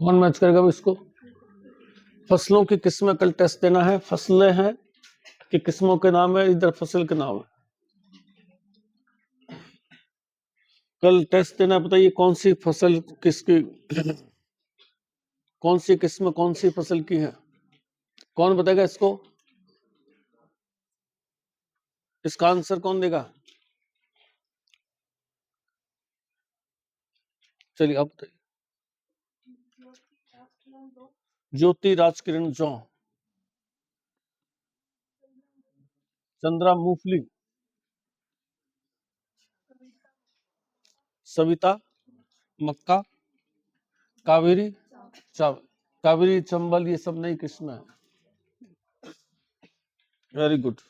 कौन मैच करेगा अब इसको? फसलों की किस्में कल टेस्ट देना है। फसलें हैं कि किस्मों के नाम है, इधर फसल के नाम है। कल टेस्ट देना, बताइए कौन सी फसल किसकी, कौन सी किस्म कौन सी फसल की है, कौन बताएगा इसको? इसका आंसर कौन देगा? चलिए अब बताइए। ज्योति राजकिरण जौ, चंद्रा मूंगफली, सविता मक्का, कावेरी चावल, कावेरी चंबल, ये सब नई किस्में है। Very good.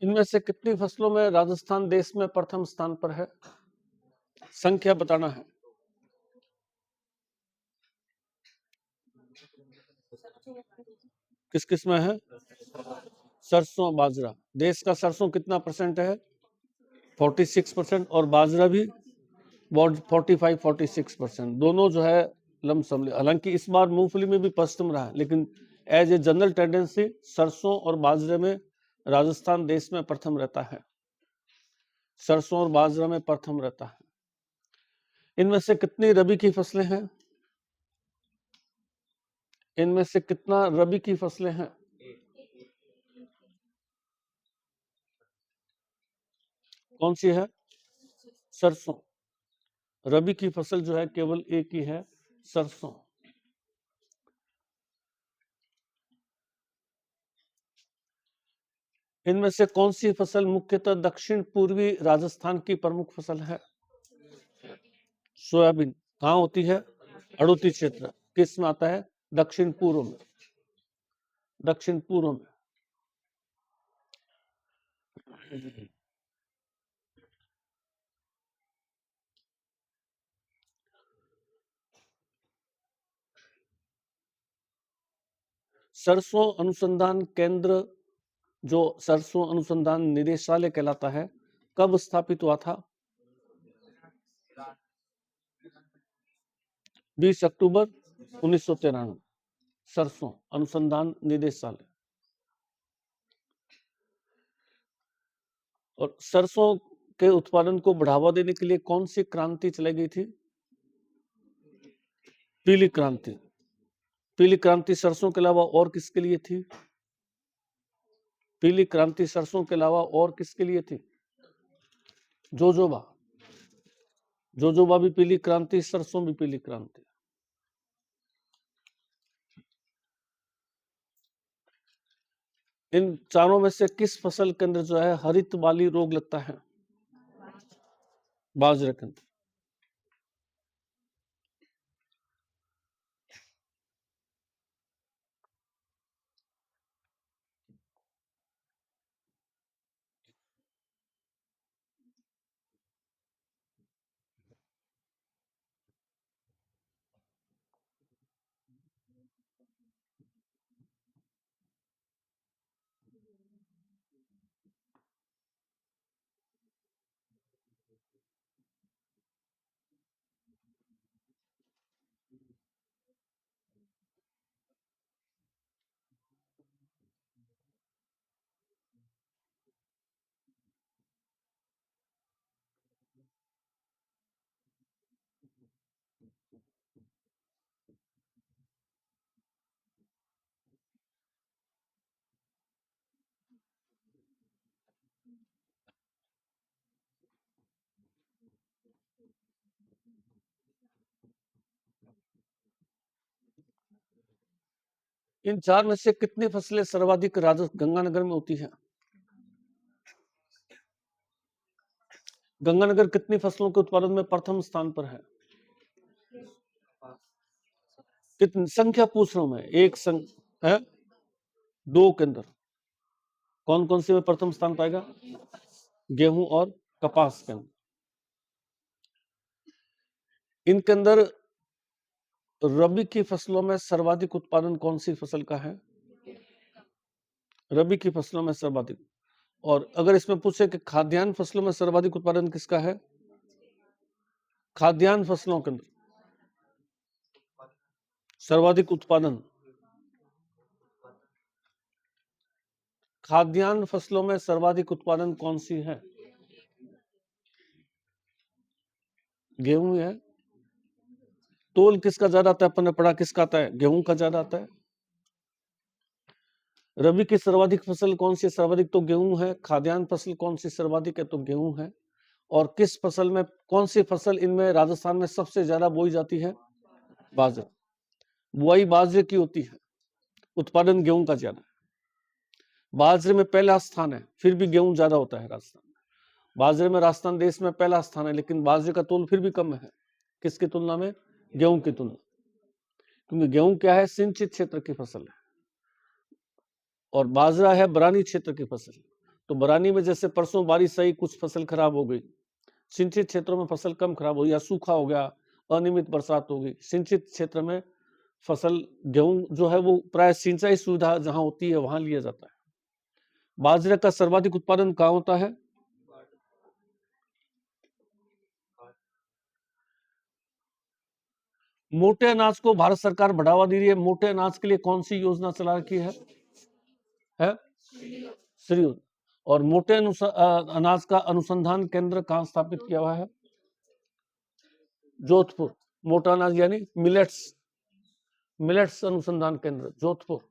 इनमें से कितनी फसलों में राजस्थान देश में प्रथम स्थान पर है? संख्या बताना है। किस किस में है? सरसों बाजरा। देश का सरसों कितना परसेंट है? 46%, और बाजरा भी 45-46%। दोनों जो है लमसम। हालांकि इस बार मूंगफली में भी पश्चिम रहा है, लेकिन एज ए जनरल टेंडेंसी सरसों और बाजरे में राजस्थान देश में प्रथम रहता है। सरसों और बाजरा में प्रथम रहता है। इनमें से कितनी रबी की फसलें हैं? इनमें से कितना रबी की फसलें हैं? कौन सी है? सरसों। रबी की फसल जो है केवल एक ही है, सरसों। इनमें से कौन सी फसल मुख्यतः दक्षिण पूर्वी राजस्थान की प्रमुख फसल है? सोयाबीन। कहाँ होती है? हड़ौती क्षेत्र। किस में आता है? दक्षिण पूर्व में। दक्षिण पूर्व में। सरसों अनुसंधान केंद्र, जो सरसों अनुसंधान निदेशालय कहलाता है, कब स्थापित हुआ था? 20 अक्टूबर 1993। सरसों अनुसंधान निदेशालय। और सरसों के उत्पादन को बढ़ावा देने के लिए कौन सी क्रांति चलाई गई थी? पीली क्रांति। पीली क्रांति सरसों के अलावा और किसके लिए थी? पीली क्रांति सरसों के अलावा और किसके लिए थी? जोजोबा। जोजोबा भी पीली क्रांति, सरसों भी पीली क्रांति। इन चारों में से किस फसल के अंदर जो है हरित वाली रोग लगता है? बाजरे के अंदर। इन चार में से कितनी फसलें सर्वाधिक गंगानगर में होती है? गंगानगर कितनी फसलों के उत्पादन में प्रथम स्थान पर है? कितनी संख्या पूछ रहा हूं मैं, एक है, दो के अंदर कौन कौन से में प्रथम स्थान पाएगा? गेहूं और कपास के अंदर। इनके अंदर रबी की फसलों में सर्वाधिक उत्पादन कौन सी फसल का है? रबी की फसलों में सर्वाधिक। और अगर इसमें पूछे कि खाद्यान्न फसलों में सर्वाधिक उत्पादन किसका है? खाद्यान्न फसलों के अंदर सर्वाधिक उत्पादन, खाद्यान्न फसलों में सर्वाधिक उत्पादन कौन सी है? गेहूं है। तोल किसका ज्यादा आता है? अपन ने पढ़ा किसका आता है? गेहूं का ज्यादा आता है। रबी की सर्वाधिक फसल कौन सी? सर्वाधिक तो गेहूं है। खाद्यान्न फसल कौन सी सर्वाधिक है? तो गेहूं है। और किस फसल में, कौन सी फसल इनमें राजस्थान में सबसे ज्यादा बोई जाती है? बाजरा। बुआई बाजरे की होती है, उत्पादन गेहूं का ज्यादा है। बाजरे में पहला स्थान है, फिर भी गेहूं ज्यादा होता है राजस्थान में। बाजरे में राजस्थान देश में पहला स्थान है, लेकिन बाजरे का तोल फिर भी कम है। किसकी तुलना में? गेहूं की तुलना। क्योंकि गेहूं क्या है? सिंचित क्षेत्र की फसल है, और बाजरा है बरानी क्षेत्र की फसल। तो बरानी में जैसे परसों बारिश आई, कुछ फसल खराब हो गई। सिंचित क्षेत्रों में फसल कम खराब हो, या सूखा हो गया, अनियमित बरसात हो गई। सिंचित क्षेत्र में फसल, गेहूं जो है वो प्राय सिंचाई सुविधा जहां होती है वहां लिया जाता है। बाजरे का सर्वाधिक उत्पादन कहां होता है? मोटे अनाज को भारत सरकार बढ़ावा दे रही है। मोटे अनाज के लिए कौन सी योजना चला रखी है? श्री। और मोटे अनाज का अनुसंधान केंद्र कहां स्थापित किया हुआ है? जोधपुर। मोटा अनाज यानी मिलेट्स, मिलेट्स अनुसंधान केंद्र जोधपुर।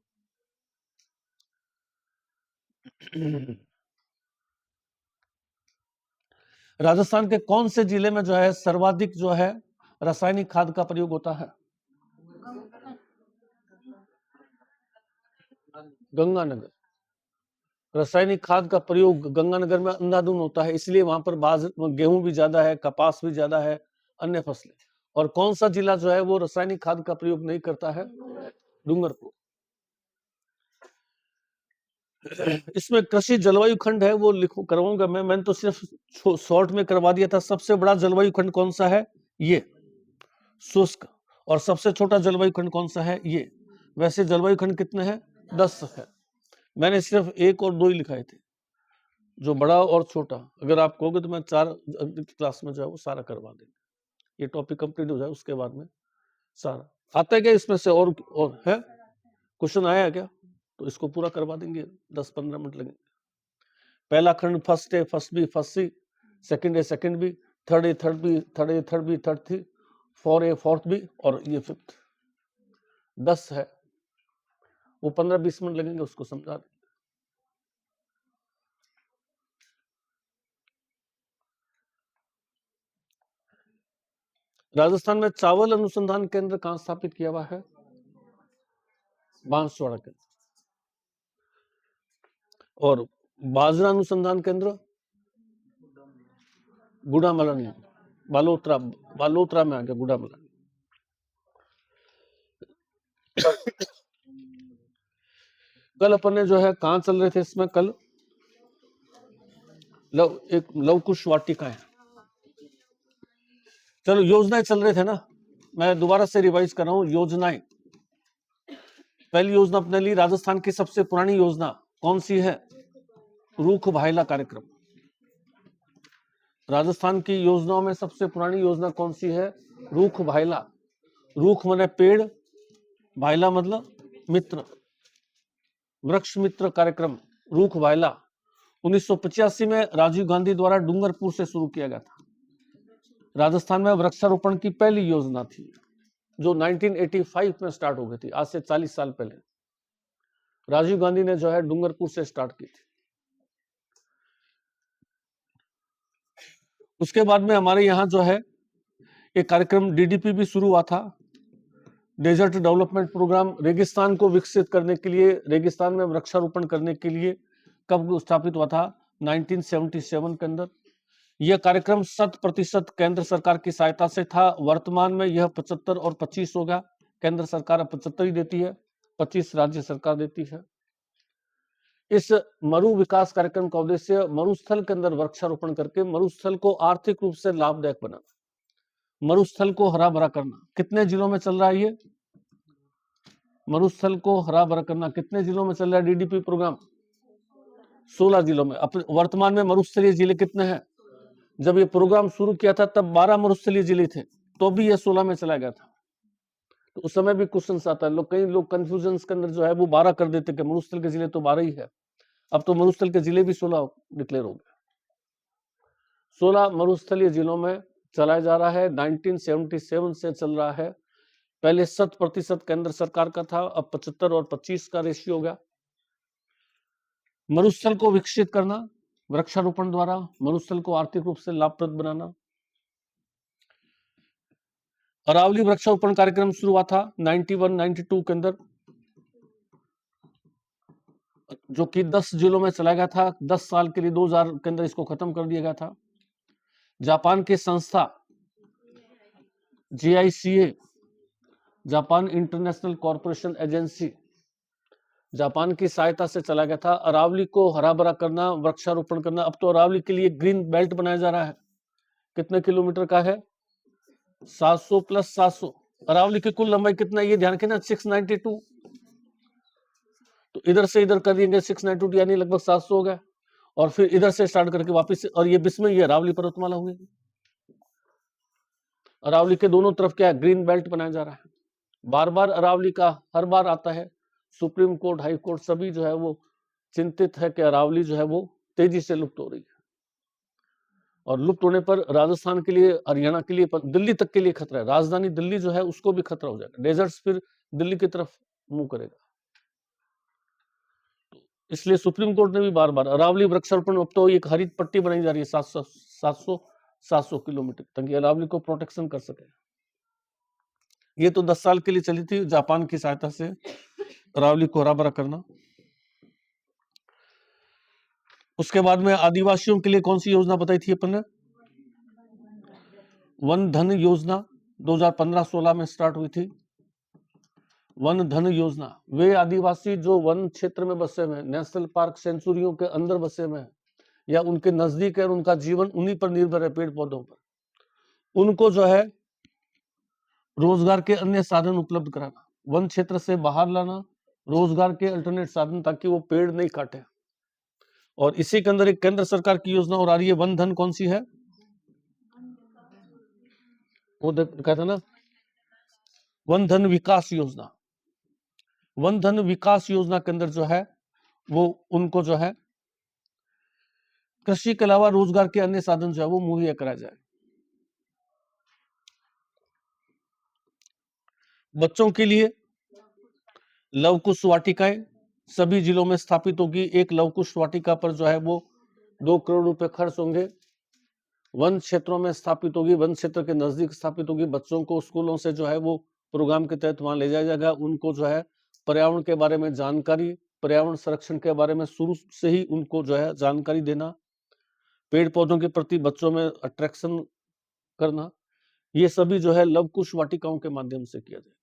राजस्थान के कौन से जिले में जो है सर्वाधिक जो है रासायनिक खाद का प्रयोग होता है? गंगानगर। रासायनिक खाद का प्रयोग गंगानगर में अंधाधुंध होता है, इसलिए वहां पर गेहूं भी ज्यादा है, कपास भी ज्यादा है, अन्य फसलें। और कौन सा जिला जो है वो रासायनिक खाद का प्रयोग नहीं करता है? डूंगरपुर। इसमें कृषि जलवायु खंड है, वो लिखो करवाऊंगा मैंने तो सिर्फ शॉर्ट में करवा दिया था। सबसे बड़ा जलवायु खंड कौन सा है? ये शुष्क। और सबसे छोटा जलवायु खंड कौन सा है? ये। वैसे जलवायु खंड कितने हैं? 10 है। मैंने सिर्फ एक और दो ही लिखाए थे, जो बड़ा और छोटा। अगर आप कहोगे तो मैं 4 क्लास में जो है वो सारा करवा देंगे। ये टॉपिक कंप्लीट हो जाए उसके बाद में सारा आता है क्या इसमें से? और है क्वेश्चन आया है क्या? तो इसको पूरा करवा देंगे, 10-15 मिनट लगेंगे। पहला खंड फर्स्ट है, फर्स्ट बी फर्स्ट सी, सेकंड है सेकंड बी, थर्ड है थर्ड बी, थर्ड है थर्ड बी, थर्ड थी, फोर है फोर्थ बी, और ये फिफ्थ। 10 है। वो 15-20 मिनट लगेंगे, उसको समझा दें। राजस्थान में चावल अनुसंधान केंद्र कहां स्थापित किया हुआ है? बांसवाड़ा केंद्र। और बाजरा अनुसंधान केंद्र गुड़ामलानी, बालोतरा, बालोतरा में आ गया गुड़ामलानी। कल अपन ने जो है कहां चल रहे थे इसमें, कल एक लवकुश वाटिका है। चलो योजनाएं चल रहे थे ना, मैं दोबारा से रिवाइज कर रहा हूं। योजनाएं, पहली योजना अपने ली राजस्थान की सबसे पुरानी योजना कौन सी है? रूख भायला कार्यक्रम। राजस्थान की योजनाओं में सबसे पुरानी योजना कौन सी है? रूख भायला। रूख माने पेड़, भायला मतलब मित्र, वृक्ष मित्र कार्यक्रम रूख भायला 1985 में राजीव गांधी द्वारा डूंगरपुर से शुरू किया गया था। राजस्थान में वृक्षारोपण की पहली योजना थी जो 1985 में स्टार्ट हो गई थी, आज से 40 साल पहले राजीव गांधी ने जो है डूंगरपुर से स्टार्ट की थी। उसके बाद में हमारे यहाँ जो है एक कार्यक्रम डीडीपी भी शुरू हुआ था, डेजर्ट डेवलपमेंट प्रोग्राम, रेगिस्तान को विकसित करने के लिए, रेगिस्तान में वृक्षारोपण करने के लिए। कब स्थापित हुआ था? 1977 के अंदर। यह कार्यक्रम 100% केंद्र सरकार की सहायता से था। वर्तमान में यह 75 और 25 होगा। केंद्र सरकार 75 ही देती है, 25 राज्य सरकार देती है। इस मरु विकास कार्यक्रम का उद्देश्य मरुस्थल के अंदर वृक्षारोपण करके मरुस्थल को आर्थिक रूप से लाभदायक बनाना, मरुस्थल को हरा भरा करना। कितने जिलों में चल रहा है ये मरुस्थल को हरा भरा करना? कितने जिलों में चल रहा है डीडीपी प्रोग्राम? 16 जिलों में। वर्तमान में मरुस्थलीय जिले कितने हैं? जब ये प्रोग्राम शुरू किया था तब 12 मरुस्थलीय जिले थे, तो भी ये 16 में चला गया था। तो उस समय भी क्वेश्चन आता है, कई लोग कंफ्यूजन के अंदर जो है वो 12 कर देते कि मरुस्थल के जिले तो 12 ही है। अब तो मरुस्थल के जिले भी 16 डिक्लेयर हो गए। 16 मरुस्थलीय जिलों में चलाया जा रहा है। 1977 से चल रहा है। पहले 100% केंद्र सरकार का था, अब 75 और 25 का रेशियो हो गया। मरुस्थल को विकसित करना वृक्षारोपण द्वारा, मरुस्थल को आर्थिक रूप से लाभप्रद बनाना। अरावली वृक्षारोपण कार्यक्रम शुरू हुआ था 91-92 के अंदर, जो कि 10 जिलों में चलाया गया था। 10 साल के लिए 2000 के अंदर इसको खत्म कर दिया गया था। जापान की संस्था JICA, Japan international corporation agency, Japan की सहायता से चला गया था। अरावली को हरा भरा करना, वृक्षारोपण करना। अब तो अरावली के लिए ग्रीन बेल्ट बनाया जा रहा है। कितने किलोमीटर का है? 700 + 700। अरावली की कुल लंबाई कितना है ये ध्यान रखना, 692। तो इधर से इधर कर देंगे 692, यानी लगभग 700 हो गया। और फिर इधर से स्टार्ट करके वापस, और ये बीच में ये अरावली पर्वतमाला होगी। अरावली के दोनों तरफ क्या है? ग्रीन बेल्ट बनाया जा रहा है। बार बार अरावली का हर बार आता है। सुप्रीम कोर्ट, हाई कोर्ट सभी जो है वो चिंतित है कि अरावली जो है वो तेजी से लुप्त हो रही है, और लुप्त होने पर राजस्थान के लिए, हरियाणा के लिए, दिल्ली तक के लिए खतरा है। राजधानी दिल्ली जो है उसको भी खतरा हो जाएगा। डेजर्ट्स फिर दिल्ली की तरफ मुंह करेगा। इसलिए सुप्रीम कोर्ट ने भी बार बार अरावली वृक्षारोपण, अब तो एक हरित पट्टी बनाई जा रही है 700 किलोमीटर, ताकि अरावली को प्रोटेक्शन कर सके। ये तो 10 साल के लिए चली थी, जापान की सहायता से अरावली को हरा भरा करना। उसके बाद में आदिवासियों के लिए कौन सी योजना बताई थी अपन ने? वन धन योजना 2015-16 में स्टार्ट हुई थी। वन धन योजना, वे आदिवासी जो वन क्षेत्र में बसे हुए हैं, नेशनल पार्क सेंचुरियों के अंदर बसे हुए हैं या उनके नजदीक है, उनका जीवन उन्हीं पर निर्भर है, पेड़ पौधों पर, उनको जो है रोजगार के अन्य साधन उपलब्ध कराना, वन क्षेत्र से बाहर लाना, रोजगार के अल्टरनेट साधन, ताकि वो पेड़ नहीं काटे। और इसी के अंदर एक केंद्र सरकार की योजना और आ रही है, वन धन। कौन सी है वो? कहते ना, वन धन विकास योजना। वन धन विकास योजना के अंदर जो है वो उनको जो है कृषि के अलावा रोजगार के अन्य साधन जो है वो मुहैया कराया जाए। बच्चों के लिए लवकुश वाटिकाएं सभी जिलों में स्थापित होगी। एक लवकुश वाटिका पर जो है वो 2 करोड़ रुपए खर्च होंगे। वन क्षेत्रों में स्थापित होगी, वन क्षेत्र के नजदीक स्थापित होगी। बच्चों को स्कूलों से जो है वो प्रोग्राम के तहत वहां ले जाया जाएगा। उनको जो है पर्यावरण के बारे में जानकारी, पर्यावरण संरक्षण के बारे में शुरू से ही उनको जो है जानकारी देना, पेड़ पौधों के प्रति बच्चों में अट्रैक्शन करना, ये सभी जो है लव कुश वाटिकाओं के माध्यम से किया जाएगा।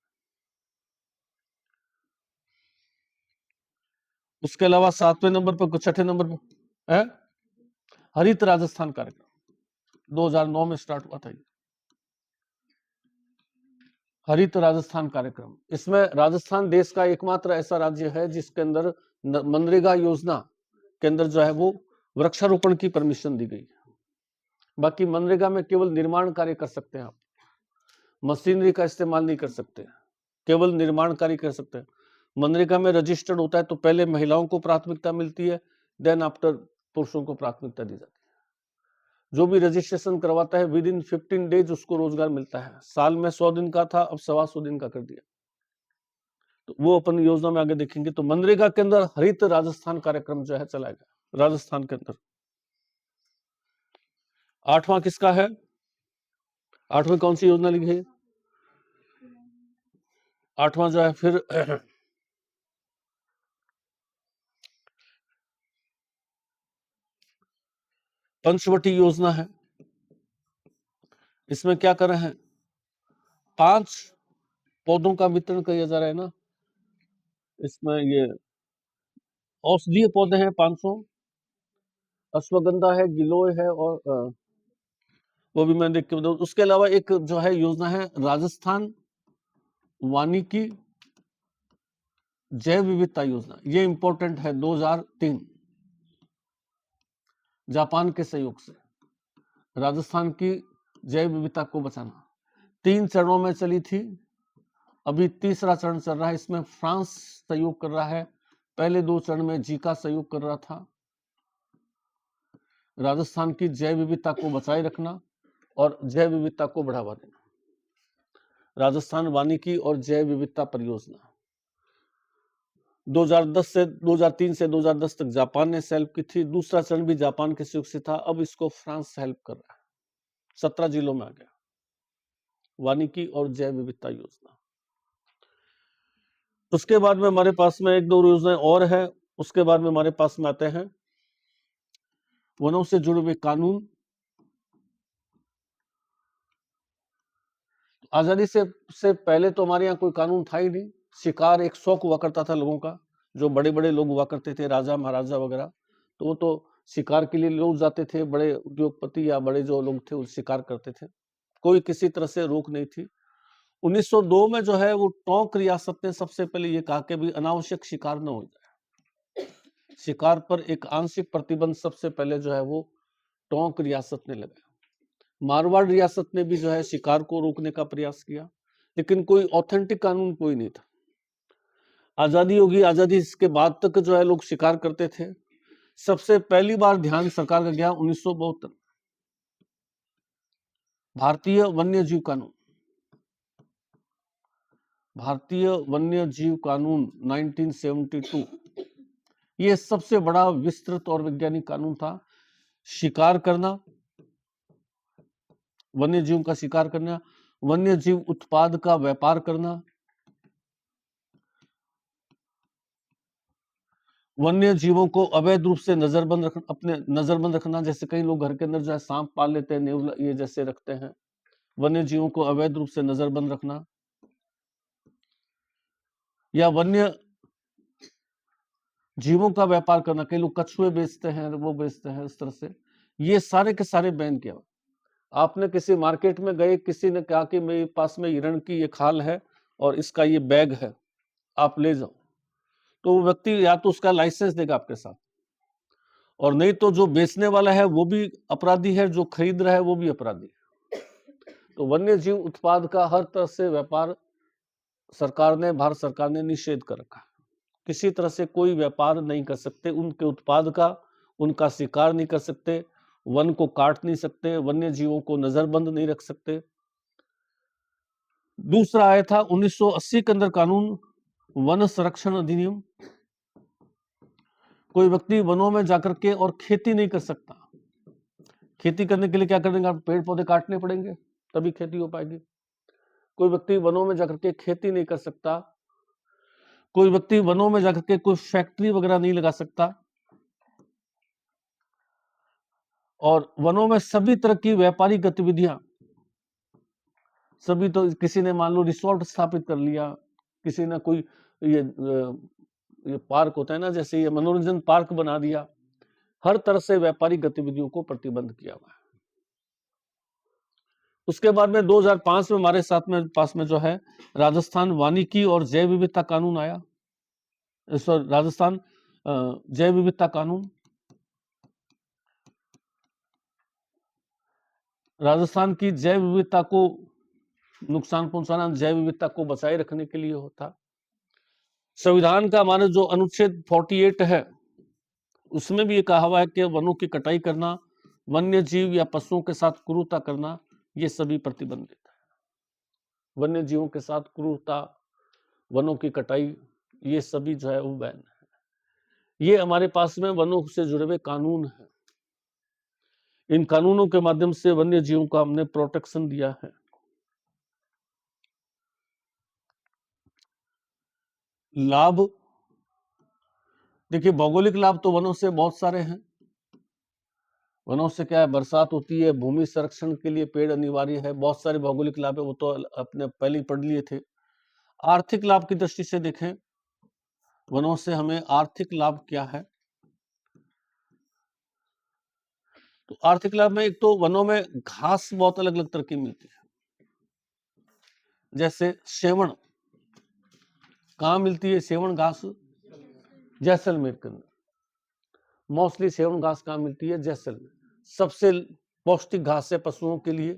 उसके अलावा 7वें नंबर पर, 6ठे नंबर पर है हरित राजस्थान कार्यक्रम, 2009 में स्टार्ट हुआ था। हरित राजस्थान कार्यक्रम, इसमें राजस्थान देश का एकमात्र ऐसा राज्य है जिसके अंदर मनरेगा योजना के अंदर जो है वो वृक्षारोपण की परमिशन दी गई। बाकी मनरेगा में केवल निर्माण कार्य कर सकते हैं आप, मशीनरी का इस्तेमाल नहीं कर सकते, केवल निर्माण कार्य कर सकते हैं। मनरेगा में रजिस्टर्ड होता है तो पहले महिलाओं को प्राथमिकता मिलती है, देन आफ्टर पुरुषों को प्राथमिकता दी जाती है। जो भी रजिस्ट्रेशन करवाता है विद इन 15 डेज उसको रोजगार मिलता है। साल में 100 दिन का था, अब 125 दिन का कर दिया। तो वो अपन योजना में आगे देखेंगे। तो मनरेगा के अंदर हरित राजस्थान कार्यक्रम जो है चलाएगा राजस्थान के अंदर। 8वां किसका है? 8वें कौन सी योजना लिखी है? 8वां जो है फिर पंचवटी योजना है। इसमें क्या कर रहे हैं? 5 पौधों का वितरण किया जा रहा है ना। इसमें ये औषधीय पौधे हैं 500, अश्वगंधा है, गिलोय है, और वो भी मैं देख के बताऊं। उसके अलावा एक जो है योजना है राजस्थान वानिकी जैव विविधता योजना, ये इंपॉर्टेंट है। 2003 जापान के सहयोग से राजस्थान की जैव विविधता को बचाना 3 चरणों में चली थी, अभी तीसरा चरण चल रहा है। इसमें फ्रांस सहयोग कर रहा है, पहले 2 चरण में जीका सहयोग कर रहा था। राजस्थान की जैव विविधता को बचाए रखना और जैव विविधता को बढ़ावा देना, राजस्थान वानिकी और जैव विविधता परियोजना 2003 से 2010 तक जापान ने हेल्प की थी। दूसरा चरण भी जापान के सहयोग से था, अब इसको फ्रांस हेल्प कर रहा है। 17 जिलों में आ गया वानिकी और जैव विविधता योजना। उसके बाद में हमारे पास में 1-2 योजनाएं और है। उसके बाद में हमारे पास में आते हैं वनों से जुड़े हुए कानून। आजादी से पहले तो हमारे यहाँ कोई कानून था ही नहीं। शिकार एक शौक हुआ करता था लोगों का, जो बड़े बड़े लोग हुआ करते थे, राजा महाराजा वगैरह, तो वो तो शिकार के लिए लोग जाते थे। बड़े उद्योगपति या बड़े जो लोग थे वो शिकार करते थे, कोई किसी तरह से रोक नहीं थी। 1902 में जो है वो टोंक रियासत ने सबसे पहले ये कहा कि भी अनावश्यक शिकार न हो जाए। शिकार पर एक आंशिक प्रतिबंध सबसे पहले जो है वो टोंक रियासत ने लगाया। मारवाड़ रियासत ने भी जो है शिकार को रोकने का प्रयास किया, लेकिन कोई ऑथेंटिक कानून कोई नहीं था। आजादी होगी, आजादी के बाद तक जो है लोग शिकार करते थे। सबसे पहली बार ध्यान सरकार का गया 1972 भारतीय वन्य जीव कानून। भारतीय वन्य जीव कानून 1972, ये सबसे बड़ा विस्तृत और वैज्ञानिक कानून था। शिकार करना, वन्य जीव का शिकार करना, वन्य जीव उत्पाद का व्यापार करना, वन्य जीवों को अवैध रूप से नजरबंद रखना। जैसे कई लोग घर के अंदर जो है सांप पाल लेते हैं, नेवला ये जैसे रखते हैं। वन्य जीवों को अवैध रूप से नजरबंद रखना, या वन्य जीवों का व्यापार करना। कई लोग कछुए बेचते हैं, वो बेचते हैं, इस तरह से ये सारे के सारे बैन किया। आपने किसी मार्केट में गए, किसी ने कहा कि मेरे पास में हिरण की ये खाल है और इसका ये बैग है, आप ले जाओ, तो वो व्यक्ति या तो उसका लाइसेंस देगा आपके साथ, और नहीं तो जो बेचने वाला है वो भी अपराधी है, जो खरीद रहा है वो भी अपराधी है। तो वन्य जीव उत्पाद का हर तरह से व्यापार भारत सरकार ने निषेध कर रखा। किसी तरह से कोई व्यापार नहीं कर सकते उनके उत्पाद का, उनका शिकार नहीं कर सकते, वन को काट नहीं सकते, वन्य जीवों को नजरबंद नहीं रख सकते। दूसरा आया था 1980 के अंदर कानून वन संरक्षण अधिनियम। कोई व्यक्ति वनों में जाकर के और खेती नहीं कर सकता, खेती करने के लिए क्या करेंगे आप? पेड़ पौधे काटने पड़ेंगे, तभी खेती हो पाएगी। कोई व्यक्ति वनों में जाकर के खेती नहीं कर सकता, कोई व्यक्ति वनों में जाकर के कोई फैक्ट्री वगैरह नहीं लगा सकता, और वनों में सभी तरह की व्यापारिक गतिविधियां, सभी, तो किसी ने मान लो रिसोर्ट स्थापित कर लिया, किसी ने कोई ये पार्क होता है ना, जैसे ये मनोरंजन पार्क बना दिया, हर तरह से व्यापारिक गतिविधियों को प्रतिबंध किया हुआ है। उसके बाद में 2005 में हमारे साथ में पास में जो है राजस्थान वानिकी और जैव विविधता कानून आया, राजस्थान जैव विविधता कानून। राजस्थान की जैव विविधता को नुकसान पहुंचाना, जैव विविधता को बचाए रखने के लिए होता। संविधान का हमारे जो अनुच्छेद 48 है, उसमें भी ये कहा हुआ है कि वनों की कटाई करना, वन्य जीव या पशुओं के साथ क्रूरता करना, ये सभी प्रतिबंधित है। वन्य जीवों के साथ क्रूरता, वनों की कटाई, ये सभी जो है वो बैन है। ये हमारे पास में वनों से जुड़े हुए कानून है। इन कानूनों के माध्यम से वन्य जीवों का हमने प्रोटेक्शन दिया है। लाभ, देखिए भौगोलिक लाभ तो वनों से बहुत सारे हैं। वनों से क्या है, बरसात होती है, भूमि संरक्षण के लिए पेड़ अनिवार्य है, बहुत सारे भौगोलिक लाभ है, वो तो अपने पहले ही पढ़ लिए थे। आर्थिक लाभ की दृष्टि से देखें, वनों से हमें आर्थिक लाभ क्या है, तो आर्थिक लाभ में एक तो वनों में घास बहुत अलग अलग तरह की मिलती है। जैसे सेवण, कहाँ मिलती है सेवण घास? जैसलमेर के अंदर मोस्टली सेवण घास कहाँ मिलती है? जैसलमेर। सबसे पौष्टिक घास है पशुओं के लिए।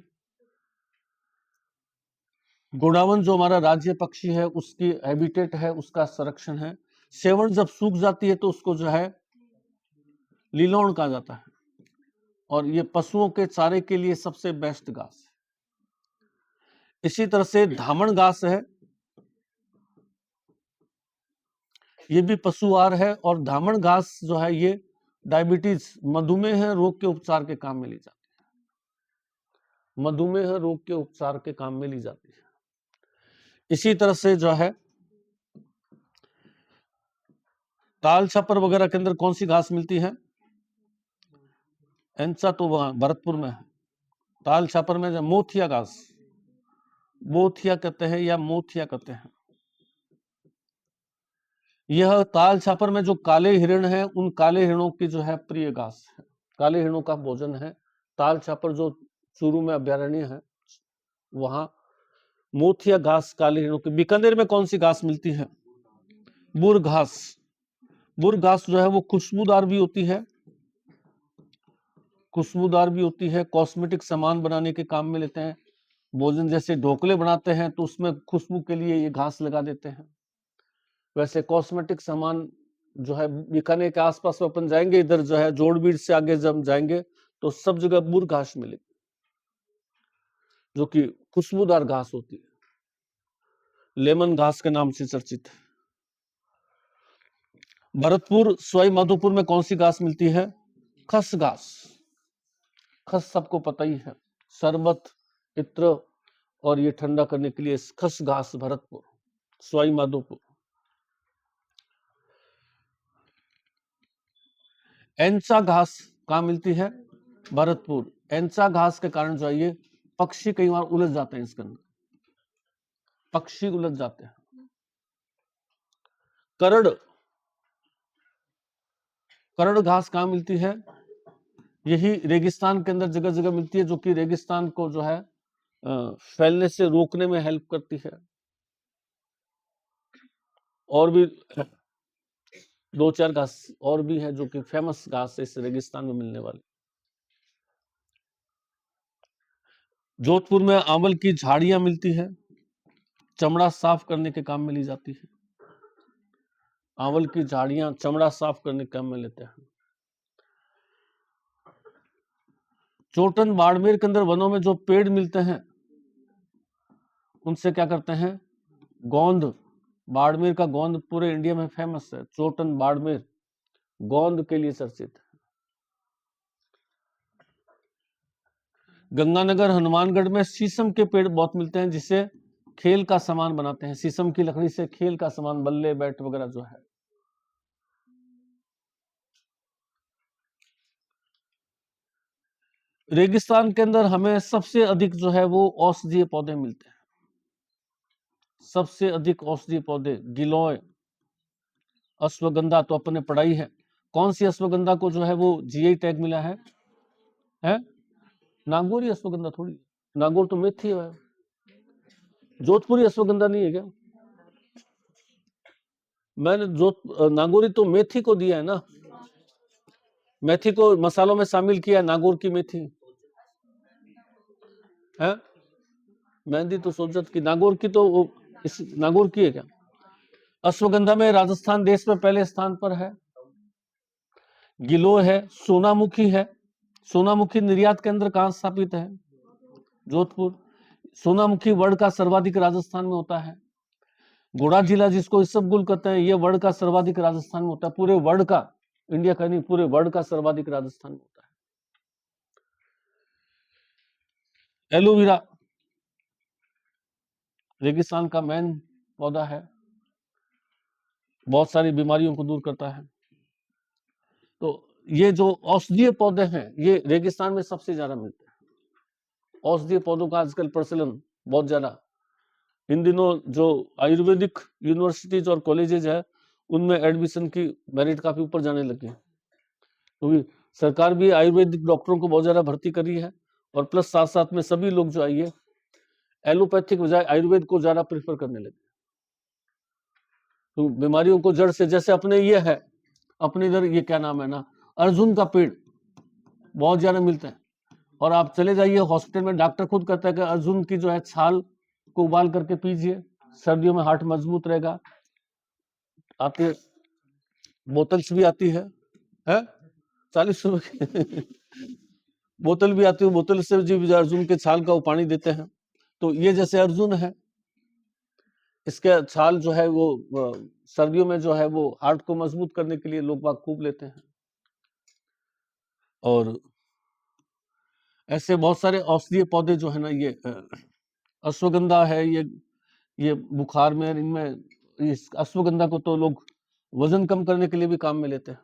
गोडावन जो हमारा राज्य पक्षी है, उसकी हैबिटेट है, उसका संरक्षण है। सेवण जब सूख जाती है तो उसको जो है लीलोण कहा जाता है, और ये पशुओं के चारे के लिए सबसे बेस्ट घास है। इसी तरह से धामण घास है, ये भी पशु आहार है, और धामण घास जो है ये डायबिटीज, मधुमेह रोग के उपचार के काम में ली जाती है। मधुमेह रोग के उपचार के काम में ली जाती है। इसी तरह से जो है ताल छापर वगैरह के अंदर कौन सी घास मिलती है? एंसा तो वहां भरतपुर में है। ताल छापर में जो मोथिया घास, मोथिया कहते हैं या मोथिया कहते हैं, यह ताल छापर में जो काले हिरण है, उन काले हिरणों की जो है प्रिय घास है, काले हिरणों का भोजन है। ताल छापर जो चूरू में अभ्यारण्य है, वहां मोथिया घास काले हिरणों की। बीकानेर में कौन सी घास मिलती है? बुर घास। बुर घास जो है वो खुशबूदार भी होती है, खुशबूदार भी होती है, कॉस्मेटिक सामान बनाने के काम में लेते हैं। भोजन जैसे ढोकले बनाते हैं तो उसमें खुशबू के लिए ये घास लगा देते हैं। वैसे कॉस्मेटिक सामान जो है बीकानेर के आसपास में अपन जाएंगे, इधर जो है जोड़बीड़ से आगे जब जाएंगे तो सब जगह बुर घास मिलेगी, जो कि खुशबूदार घास होती है, लेमन घास के नाम से चर्चित है। भरतपुर सवाई माधोपुर में कौन सी घास मिलती है? खस घास। खस सबको पता ही है, शरबत, इत्र और ये ठंडा करने के लिए खस घास भरतपुर, सवाई माधोपुर। एंचा घास कहाँ मिलती है? भरतपुर। एंचा घास के कारण जो है ये पक्षी कई बार उलझ जाते हैं, इसके अंदर पक्षी उलझ जाते हैं। करड़, करड़ घास कहाँ मिलती है? यही रेगिस्तान के अंदर जगह जगह मिलती है, जो कि रेगिस्तान को जो है फैलने से रोकने में हेल्प करती है। और भी दो चार घास और भी है जो कि फेमस घास है इस रेगिस्तान में मिलने वाली। जोधपुर में आंवल की झाड़ियां मिलती है, चमड़ा साफ करने के काम में ली जाती है। आंवल की झाड़ियां चमड़ा साफ करने के काम में लेते हैं। चोटन बाड़मेर के अंदर वनों में जो पेड़ मिलते हैं उनसे क्या करते हैं? गोंद, बाड़मेर का गोंद पूरे इंडिया में फेमस है। चोटन बाड़मेर गोंद के लिए चर्चित है। गंगानगर हनुमानगढ़ में शीशम के पेड़ बहुत मिलते हैं, जिसे खेल का सामान बनाते हैं। शीशम की लकड़ी से खेल का सामान, बल्ले, बैट वगैरह जो है। रेगिस्तान के अंदर हमें सबसे अधिक जो है वो औषधीय पौधे मिलते हैं। सबसे अधिक औषधीय पौधे गिलोय, अश्वगंधा तो अपने पढ़ाई है। कौन सी अश्वगंधा को जो है वो जीआई टैग मिला है? नागौरी अश्वगंधा थोड़ी, नागौर तो मेथी है। जोधपुरी अश्वगंधा नहीं है क्या? मैंने नागौरी तो मेथी को दिया है ना, मेथी को मसालों में शामिल किया, नागौर की मेथी है। मेहंदी तो सोचत की, नागौर की तो इस नागौर की है क्या? अश्वगंधा में राजस्थान देश में पहले स्थान पर है। गिलो है, सोनामुखी है। सोनामुखी निर्यात केंद्र कहां स्थापित है? जोधपुर। सोनामुखी वर्ड का सर्वाधिक राजस्थान में होता है। गोड़ा जिला जिसको इसबगुल कहते हैं, ये वर्ड का सर्वाधिक राजस्थान में होता है। पूरे वर्ड का, इंडिया का नहीं, पूरे वर्ड का सर्वाधिक राजस्थान में होता है। एलोवेरा रेगिस्तान का मेन पौधा है, बहुत सारी बीमारियों को दूर करता है। तो ये जो औषधीय पौधे हैं, ये रेगिस्तान में सबसे ज्यादा मिलते हैं। औषधीय पौधों का आजकल प्रचलन बहुत ज्यादा। इन दिनों जो आयुर्वेदिक यूनिवर्सिटीज और कॉलेजेज है, उनमें एडमिशन की मेरिट काफी ऊपर जाने लगी है, क्योंकि सरकार भी आयुर्वेदिक डॉक्टरों को बहुत ज्यादा भर्ती कर रही है। और प्लस साथ साथ में सभी लोग जो आइए एलोपैथिक बजाय आयुर्वेद को ज्यादा प्रेफर करने लगे। तो बीमारियों को जड़ से, जैसे अपने ये है, अपने इधर ये क्या नाम है ना, अर्जुन का पेड़ बहुत ज्यादा मिलता है। और आप चले जाइए हॉस्पिटल में, डॉक्टर खुद कहता है कि अर्जुन की जो है छाल को उबाल करके पीजिए, सर्दियों में हार्ट मजबूत रहेगा। आती बोतल्स भी आती है 40 रुपए की बोतल भी आती है, बोतल से जी अर्जुन के छाल का वो पानी देते हैं। तो ये जैसे अर्जुन है, इसके छाल जो है वो सर्दियों में जो है वो हार्ट को मजबूत करने के लिए लोग बाग खूब लेते हैं। और ऐसे बहुत सारे औषधीय पौधे जो है ना, ये अश्वगंधा है, ये बुखार में, इनमें इस अश्वगंधा को तो लोग वजन कम करने के लिए भी काम में लेते हैं।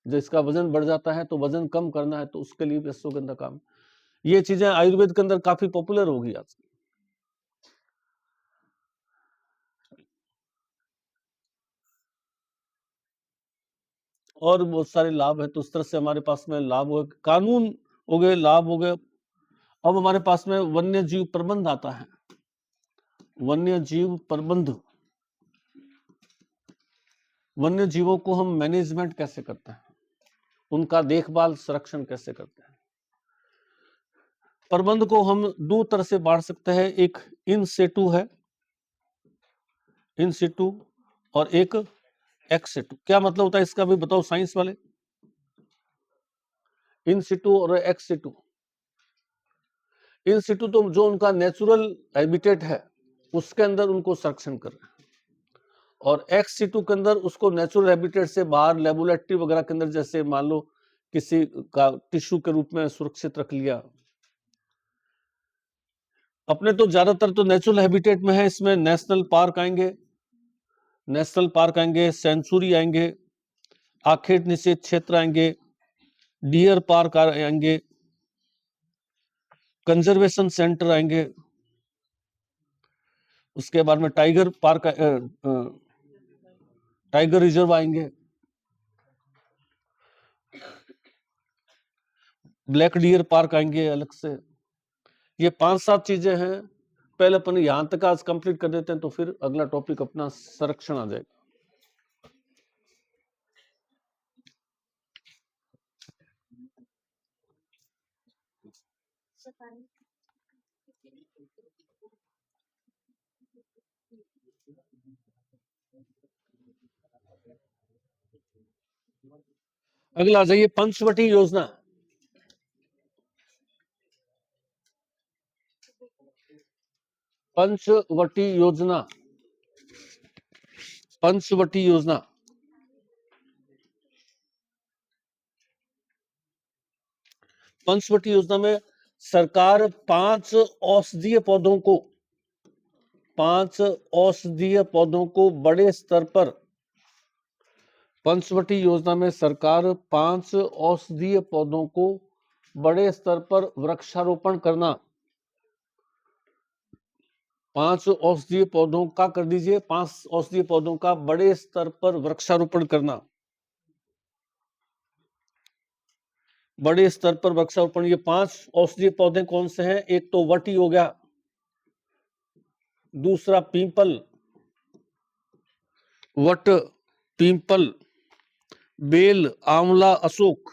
जिसका वजन बढ़ जाता है तो वजन कम करना है तो उसके लिए भी अश्वगंधा काम। ये चीजें आयुर्वेद के अंदर काफी पॉपुलर होगी आज। और बहुत सारे लाभ है, तो उस तरह से हमारे पास में लाभ हो, कानून हो गए, लाभ हो गए। अब हमारे पास में वन्य जीव प्रबंध आता है। वन्य जीव प्रबंध, वन्य जीवों को हम मैनेजमेंट कैसे करते हैं, उनका देखभाल संरक्षण कैसे करते हैं। प्रबंध को हम दो तरह से बांट सकते हैं, एक इन सिटू है, इन सिटू, और एक एक्स सिटू। क्या मतलब होता है इसका भी बताओ साइंस वाले? इन सिटू और एक्स सिटू। इन सिटू तो जो उनका नेचुरल हैबिटेट है उसके अंदर उनको संरक्षण कर रहे हैं, और एक्स सिटू के अंदर उसको नेचुरल हैबिटेट से बाहर लेबोरेटरी वगैरह के अंदर, जैसे मान लो किसी का टिश्यू के रूप में सुरक्षित रख लिया। अपने तो ज्यादातर तो नेचुरल हैबिटेट में है। इसमें नेशनल पार्क आएंगे, नेशनल पार्क आएंगे, सेंचुरी आएंगे, आखेट निषेध क्षेत्र आएंगे, डियर पार्क आएंगे, कंजर्वेशन सेंटर आएंगे, उसके बाद में टाइगर पार्क, टाइगर रिजर्व आएंगे, ब्लैक डियर पार्क आएंगे अलग से। ये 5-7 चीजें हैं। पहले अपन यहां तक आज कंप्लीट कर देते हैं, तो फिर अगला टॉपिक अपना संरक्षण आ जाएगा। अगला आ जाइए पंचवटी योजना। पंचवटी योजना, पंचवटी योजना। पंचवटी योजना में सरकार 5 औषधीय पौधों को बड़े स्तर पर, पंचवटी योजना में सरकार 5 औषधीय पौधों को बड़े स्तर पर वृक्षारोपण करना, 5 औषधीय पौधों का कर दीजिए, 5 औषधीय पौधों का बड़े स्तर पर वृक्षारोपण करना, बड़े स्तर पर वृक्षारोपण। ये 5 औषधीय पौधे कौन से हैं? एक तो वटी हो गया, दूसरा पीपल, वट, पीपल, बेल, आंवला, अशोक,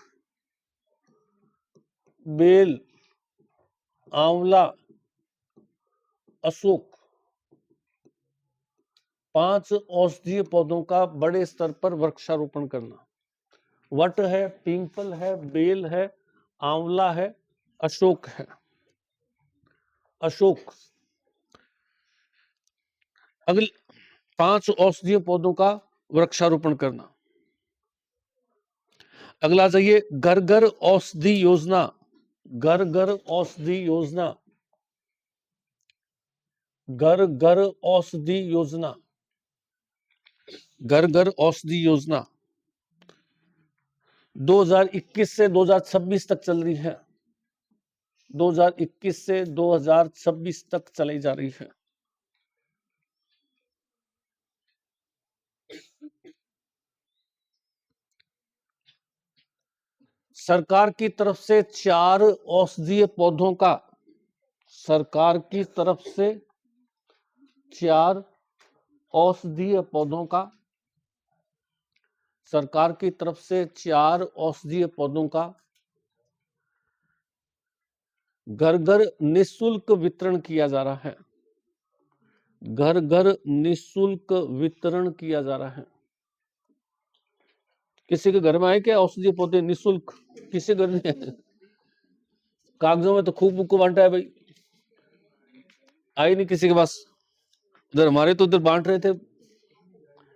बेल, आंवला, अशोक। 5 औषधीय पौधों का बड़े स्तर पर वृक्षारोपण करना। वट है, पीपल है, बेल है, आंवला है, अशोक है। अशोक। अगले 5 औषधीय पौधों का वृक्षारोपण करना। अगला जाइए, घर घर औषधि योजना, घर घर औषधि योजना, घर घर औषधि योजना, घर घर औषधि योजना 2021 से 2026 तक चल रही है, 2021 से 2026 तक चलाई जा रही है। सरकार की तरफ से 4 औषधीय पौधों का, सरकार की तरफ से 4 औषधीय पौधों का, सरकार की तरफ से 4 औषधीय पौधों का घर घर निःशुल्क वितरण किया जा रहा है, घर घर निःशुल्क वितरण किया जा रहा है। किसी के घर में आए क्या औषधीय पौधे निःशुल्क? किसी घर में कागजों में तो खूब बुक बांटा है भाई, आई नहीं किसी के पास। उधर हमारे तो उधर बांट रहे थे,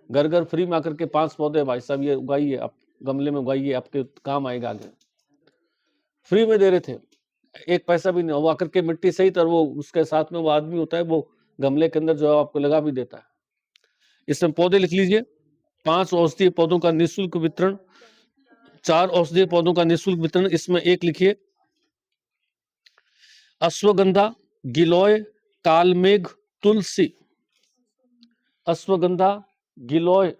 घर घर फ्री में आकर के 5 पौधे भाई साहब ये उगाइए, आप गमले में उगाइए, आपके काम आएगा आगे। फ्री में दे रहे थे, एक पैसा भी नहीं। वो आकर के मिट्टी सहित, और वो उसके साथ में वो आदमी होता है, वो गमले के अंदर जो है आपको लगा भी देता है। इसमें पौधे लिख लीजिए, 5 औषधीय पौधों का निःशुल्क वितरण, 4 औषधीय पौधों का निःशुल्क वितरण। इसमें एक लिखिए, अश्वगंधा, गिलोय, कालमेघ, तुलसी। अश्वगंधा, गिलोय,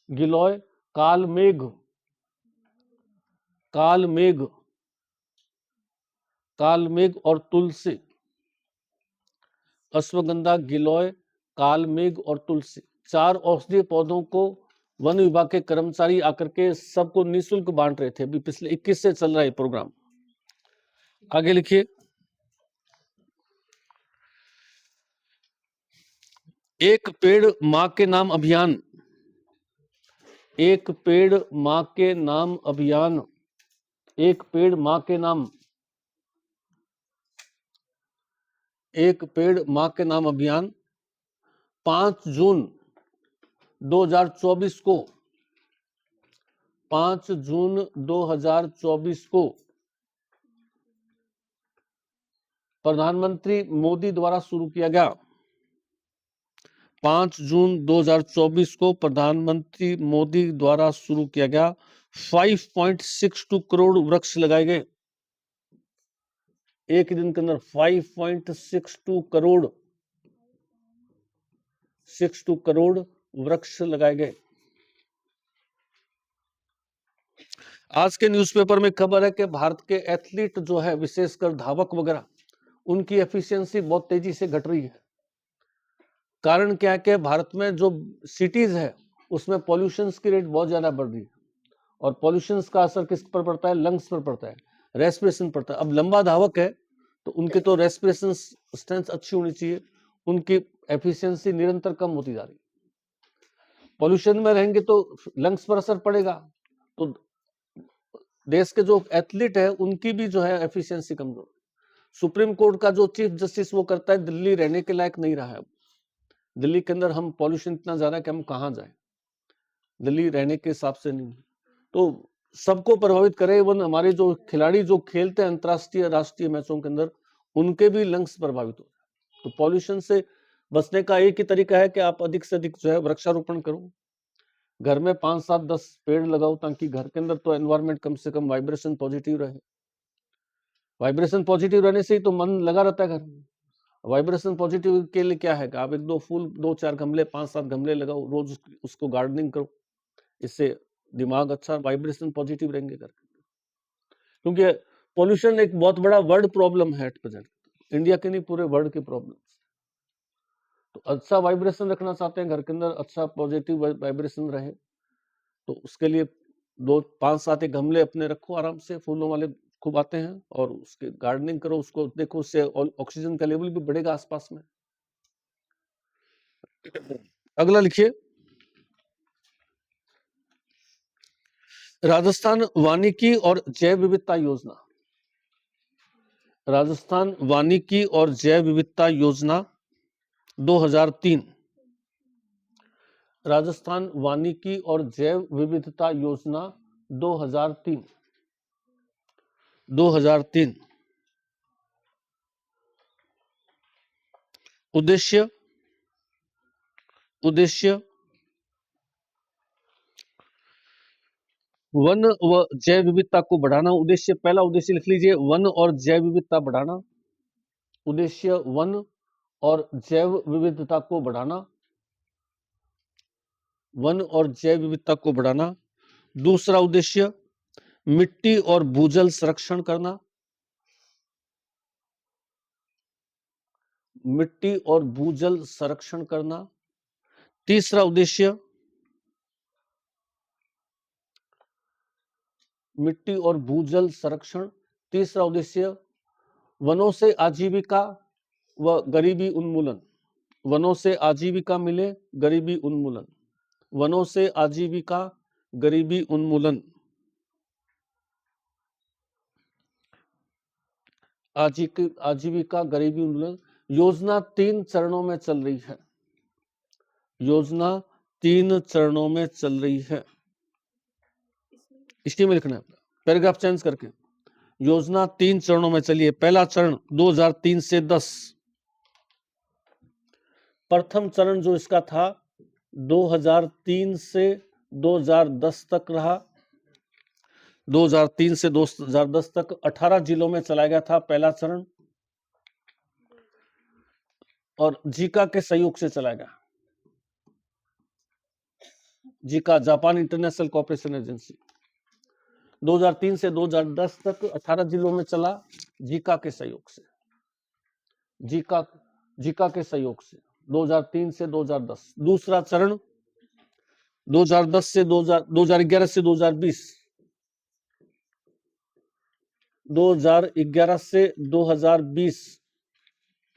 गिलोय, कालमेघ, कालमेघ, कालमेघ और तुलसी। अश्वगंधा, गिलोय, कालमेघ और तुलसी, 4 औषधीय पौधों को वन विभाग के कर्मचारी आकर के सबको निःशुल्क बांट रहे थे। अभी पिछले 21 से चल रहा है प्रोग्राम। आगे लिखिए, एक पेड़ मां के नाम अभियान, एक पेड़ मां के नाम अभियान, एक पेड़ मां के नाम, एक पेड़ मां के नाम अभियान 5 जून 2024 को, 5 जून 2024 को प्रधानमंत्री मोदी द्वारा शुरू किया गया। 5 जून 2024 को प्रधानमंत्री मोदी द्वारा शुरू किया गया। 5.62 करोड़ वृक्ष लगाए गए एक दिन के अंदर, 5.62 करोड़ वृक्ष लगाए गए। आज के न्यूज़पेपर में खबर है कि भारत के एथलीट जो है, विशेषकर धावक वगैरह, उनकी एफिशिएंसी बहुत तेजी से घट रही है। कारण क्या है कि भारत में जो सिटीज है उसमें पॉल्यूशन की रेट बहुत ज्यादा बढ़ रही है, और पॉल्यूशन का असर किस पर पड़ता है? लंग्स पर पड़ता है, रेस्पिरेशन पड़ता है। अब लंबा धावक है तो उनके तो रेस्पिरेशन स्ट्रेंथ अच्छी होनी चाहिए, उनकी एफिशिएंसी निरंतर कम होती जा रही है। पॉल्यूशन में रहेंगे तो लंग्स पर असर पड़ेगा, तो देश के जो एथलीट है उनकी भी जो है एफिशिएंसी कमजोर। सुप्रीम कोर्ट का जो चीफ जस्टिस वो करता है, दिल्ली रहने के लायक नहीं रहा है। दिल्ली के अंदर हम पॉल्यूशन इतना ज्यादा कि हम कहाँ जाए, दिल्ली रहने के हिसाब से नहीं। तो सबको प्रभावित करे। इवन हमारे जो खिलाड़ी जो खेलते हैं अंतर्राष्ट्रीय राष्ट्रीय मैचों के अंदर, उनके भी लंग्स प्रभावित हो। तो पॉल्यूशन से बचने का एक ही तरीका है कि आप अधिक से अधिक जो है वृक्षारोपण करो, घर में 5, 7, 10 पेड़ लगाओ, ताकि घर के अंदर तो एनवायरमेंट कम से कम वाइब्रेशन पॉजिटिव रहे। वाइब्रेशन पॉजिटिव रहने से ही तो मन लगा रहता है घर में। वाइब्रेशन पॉजिटिव के लिए क्या है कि आप 1-2 फूल, 2-4 गमले, 5-7 गमले लगाओ, रोज उसको गार्डनिंग करो। इससे दिमाग अच्छा, वाइब्रेशन पॉजिटिव रहेंगे घर के। क्योंकि पॉल्यूशन एक बहुत बड़ा वर्ल्ड प्रॉब्लम है एट प्रेजेंट, इंडिया के नहीं पूरे वर्ल्ड की प्रॉब्लम। तो अच्छा वाइब्रेशन रखना चाहते हैं घर के अंदर, अच्छा पॉजिटिव वाइब्रेशन रहे, तो उसके लिए 2-5-7 एक गमले अपने रखो आराम से, फूलों वाले खूब आते हैं, और उसके गार्डनिंग करो, उसको देखो, उससे ऑक्सीजन का लेवल भी बढ़ेगा आसपास में। अगला लिखिए, राजस्थान वानिकी और जैव विविधता योजना। राजस्थान वानिकी और जैव विविधता योजना 2003। राजस्थान वानिकी और जैव विविधता योजना 2003। 2003। उद्देश्य वन व जैव विविधता को बढ़ाना। उद्देश्य, पहला उद्देश्य लिख लीजिए, वन और जैव विविधता बढ़ाना। उद्देश्य वन और जैव विविधता को बढ़ाना, वन और जैव विविधता को बढ़ाना। दूसरा उद्देश्य मिट्टी और भूजल संरक्षण करना, मिट्टी और भूजल संरक्षण करना। तीसरा उद्देश्य मिट्टी और भूजल संरक्षण। तीसरा उद्देश्य वनों से आजीविका व गरीबी उन्मूलन। वनों से आजीविका मिले, गरीबी उन्मूलन। वनों से आजीविका, गरीबी उन्मूलन। आजीविका, गरीबी उन्मूलन। योजना 3 चरणों में चल रही है। योजना 3 चरणों में चल रही है। इसमें लिखना है, पैराग्राफ चेंज करके। योजना 3 चरणों में चली है। पहला चरण 2003 से 10। प्रथम चरण जो इसका था 2003 से 2010 तक रहा। 2003 से 2010 तक 18 जिलों में चलाया गया था पहला चरण, और जीका के सहयोग से चलाया गया। Zika, Japan international cooperation agency. 2003 से 2010 तक 18 जिलों में चला, जीका के सहयोग से। जीका के सहयोग से 2003 से 2010। दूसरा चरण 2011 से 2020। 2011 से 2020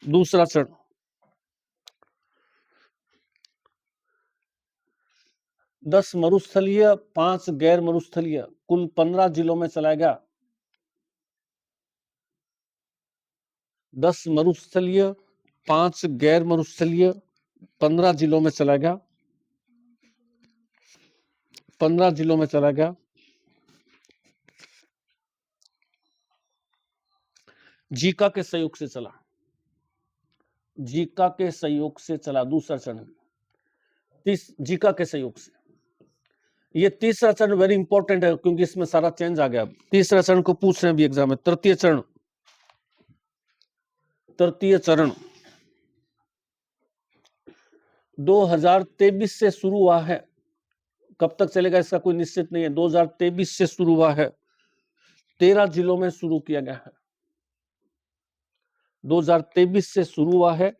दूसरा चरण। 10 मरुस्थलीय, 5 गैर मरुस्थलीय, कुल 15 जिलों में चलाया गया। 10 मरुस्थलीय, 5 गैर मरुस्थलीय, 15 जिलों में चला गया। 15 जिलों में चला गया। जीका के सहयोग से चला। जीका के सहयोग से चला दूसरा चरण, जीका के सहयोग से। ये तीसरा चरण वेरी इंपॉर्टेंट है, क्योंकि इसमें सारा चेंज आ गया। तीसरा चरण को पूछ रहे हैं भी एग्जाम में। तृतीय चरण 2023 से शुरू हुआ है। कब तक चलेगा इसका कोई निश्चित नहीं है। 2023 से शुरू हुआ है, 13 जिलों में शुरू किया गया है। 2023 से शुरू हुआ है,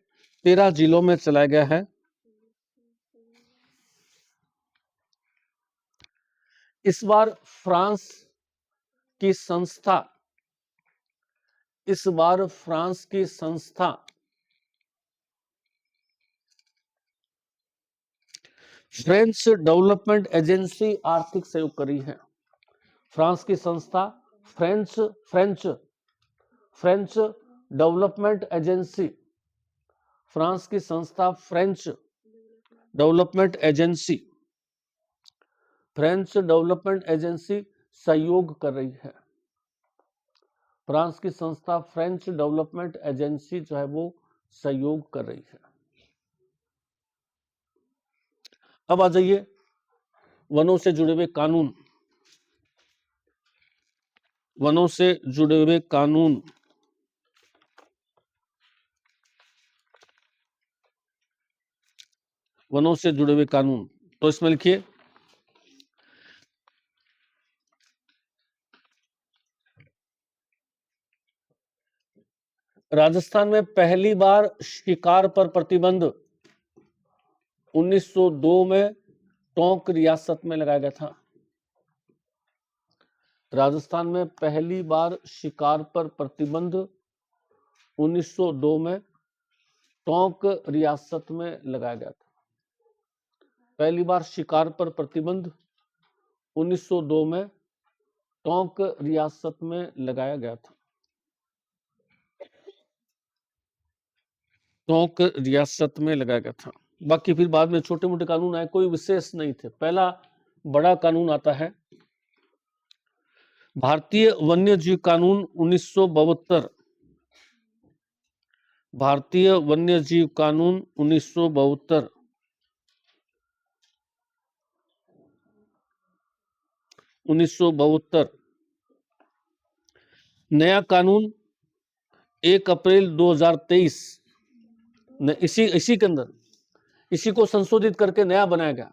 13 जिलों में चलाया गया है। इस बार फ्रांस की संस्था फ्रेंच डेवलपमेंट एजेंसी आर्थिक सहयोग कर रही है। फ्रांस की संस्था फ्रेंच डेवलपमेंट एजेंसी, फ्रांस की संस्था फ्रेंच डेवलपमेंट एजेंसी सहयोग कर रही है। फ्रांस की संस्था फ्रेंच डेवलपमेंट एजेंसी जो है वो सहयोग कर रही है। अब आ जाइए वनों से जुड़े हुए कानून। वनों से जुड़े हुए कानून। वनों से जुड़े हुए कानून, तो इसमें लिखिए राजस्थान में पहली बार शिकार पर प्रतिबंध 1902 में टोंक रियासत में लगाया गया था। राजस्थान में पहली बार शिकार पर प्रतिबंध 1902 में टोंक रियासत में लगाया गया था। पहली बार शिकार पर प्रतिबंध 1902 में टोंक रियासत में लगाया गया था। टोंक रियासत में लगाया गया था। बाकी फिर बाद में छोटे मोटे कानून आए, कोई विशेष नहीं थे। पहला बड़ा कानून आता है भारतीय वन्य जीव कानून 1972। भारतीय वन्य जीव कानून 1972। 1972 नया कानून 1 अप्रैल 2023 इसी के अंदर इसी को संशोधित करके नया बनाया गया।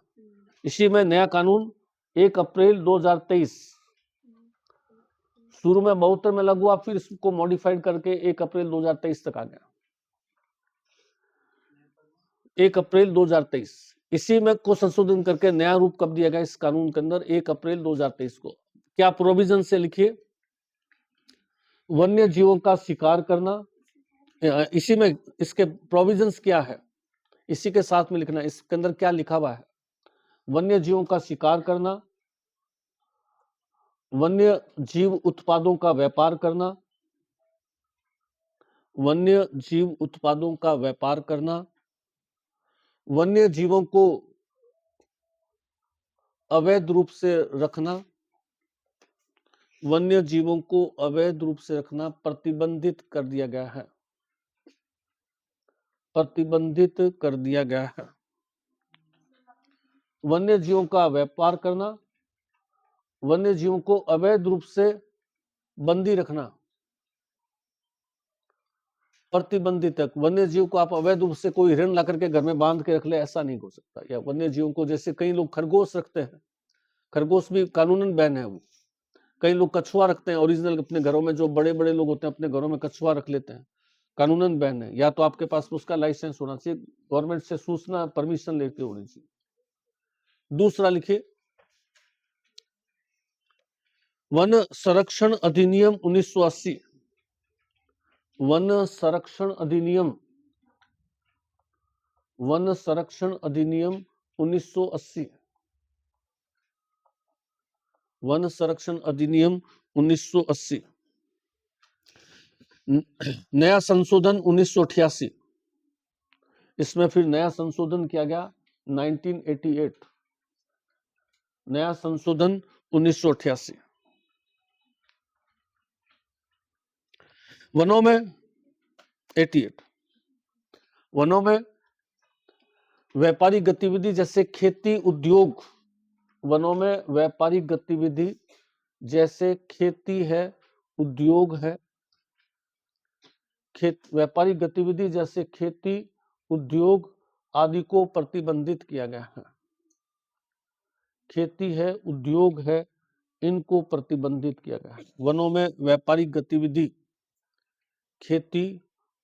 इसी में नया कानून 1 अप्रैल 2023 शुरू में 72 में लागू हुआ, फिर इसको मॉडिफाइड करके 1 अप्रैल 2023 तक आ गया। 1 अप्रैल 2023 इसी में को संशोधन करके नया रूप कब दिया गया इस कानून के अंदर? 1 अप्रैल 2023 को। क्या प्रोविजन से लिखिए वन्य जीवों का शिकार करना। इसी में इसके प्रोविजंस क्या है इसी के साथ में लिखना। इसके अंदर क्या लिखा हुआ है? वन्य जीवों का शिकार करना, वन्य जीव उत्पादों का व्यापार करना, वन्य जीव उत्पादों का व्यापार करना, वन्य जीवों को अवैध रूप से रखना, वन्य जीवों को अवैध रूप से रखना प्रतिबंधित कर दिया गया है। प्रतिबंधित कर दिया गया है। वन्य जीवों का व्यापार करना, वन्य जीवों को अवैध रूप से बंदी रखना प्रतिबंधित है। वन्य जीव को आप अवैध रूप से कोई हिरण ला करके घर में बांध के रख ले, ऐसा नहीं हो सकता। या वन्य जीवों को जैसे कई लोग खरगोश रखते हैं, खरगोश भी कानूनन बैन है। वो कई लोग कछुआ रखते हैं ओरिजिनल अपने घरों में, जो बड़े बड़े लोग होते हैं अपने घरों में कछुआ रख लेते हैं, कानूनन बैन है। या तो आपके पास उसका लाइसेंस होना चाहिए, गवर्नमेंट से सूचना परमिशन लेके होनी चाहिए। दूसरा लिखिए वन संरक्षण अधिनियम 1980। वन संरक्षण अधिनियम, वन संरक्षण अधिनियम 1980। वन संरक्षण अधिनियम 1980। नया संशोधन 1988। इसमें फिर नया संशोधन किया गया 1988। नया संशोधन 1988। वनों में 88 वनों में व्यापारिक गतिविधि जैसे खेती उद्योग, वनों में व्यापारिक गतिविधि जैसे खेती है, उद्योग है, व्यापारिक गतिविधि जैसे खेती उद्योग आदि को प्रतिबंधित किया गया है। खेती है, उद्योग है, इनको प्रतिबंधित किया गया है। वनों में व्यापारिक गतिविधि, खेती,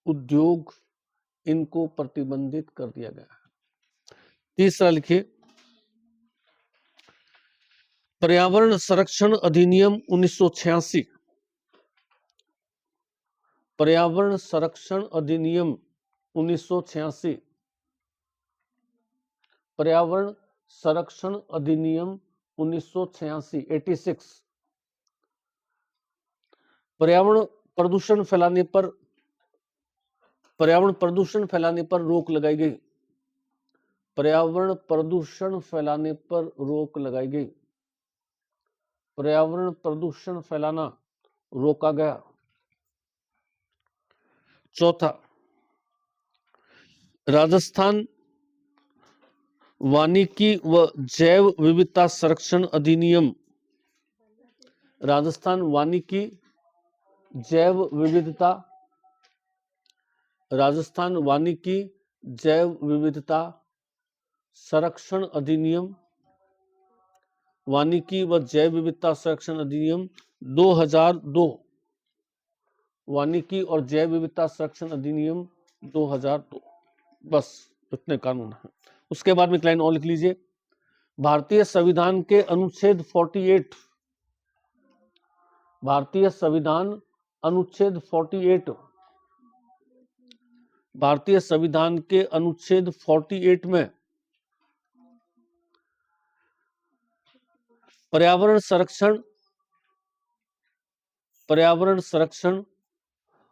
उद्योग, इनको प्रतिबंधित कर दिया गया है। तीसरा लिखिए पर्यावरण संरक्षण अधिनियम 1986। पर्यावरण संरक्षण अधिनियम 1986। पर्यावरण संरक्षण अधिनियम 1986 86। पर्यावरण प्रदूषण फैलाने पर रोक लगाई गई। पर्यावरण प्रदूषण फैलाने पर रोक लगाई गई। पर्यावरण प्रदूषण फैलाना रोका गया। चौथा, राजस्थान वानिकी व जैव विविधता संरक्षण अधिनियम, राजस्थान वानिकी जैव विविधता, राजस्थान वानिकी जैव विविधता संरक्षण अधिनियम, वानिकी व जैव विविधता संरक्षण अधिनियम 2002, वानिकी और जैव विविधता संरक्षण अधिनियम 2002, बस इतने कानून हैं। उसके बाद में एक लाइन और लिख लीजिए, भारतीय संविधान के अनुच्छेद 48, भारतीय संविधान अनुच्छेद 48, भारतीय संविधान के अनुच्छेद 48 में पर्यावरण संरक्षण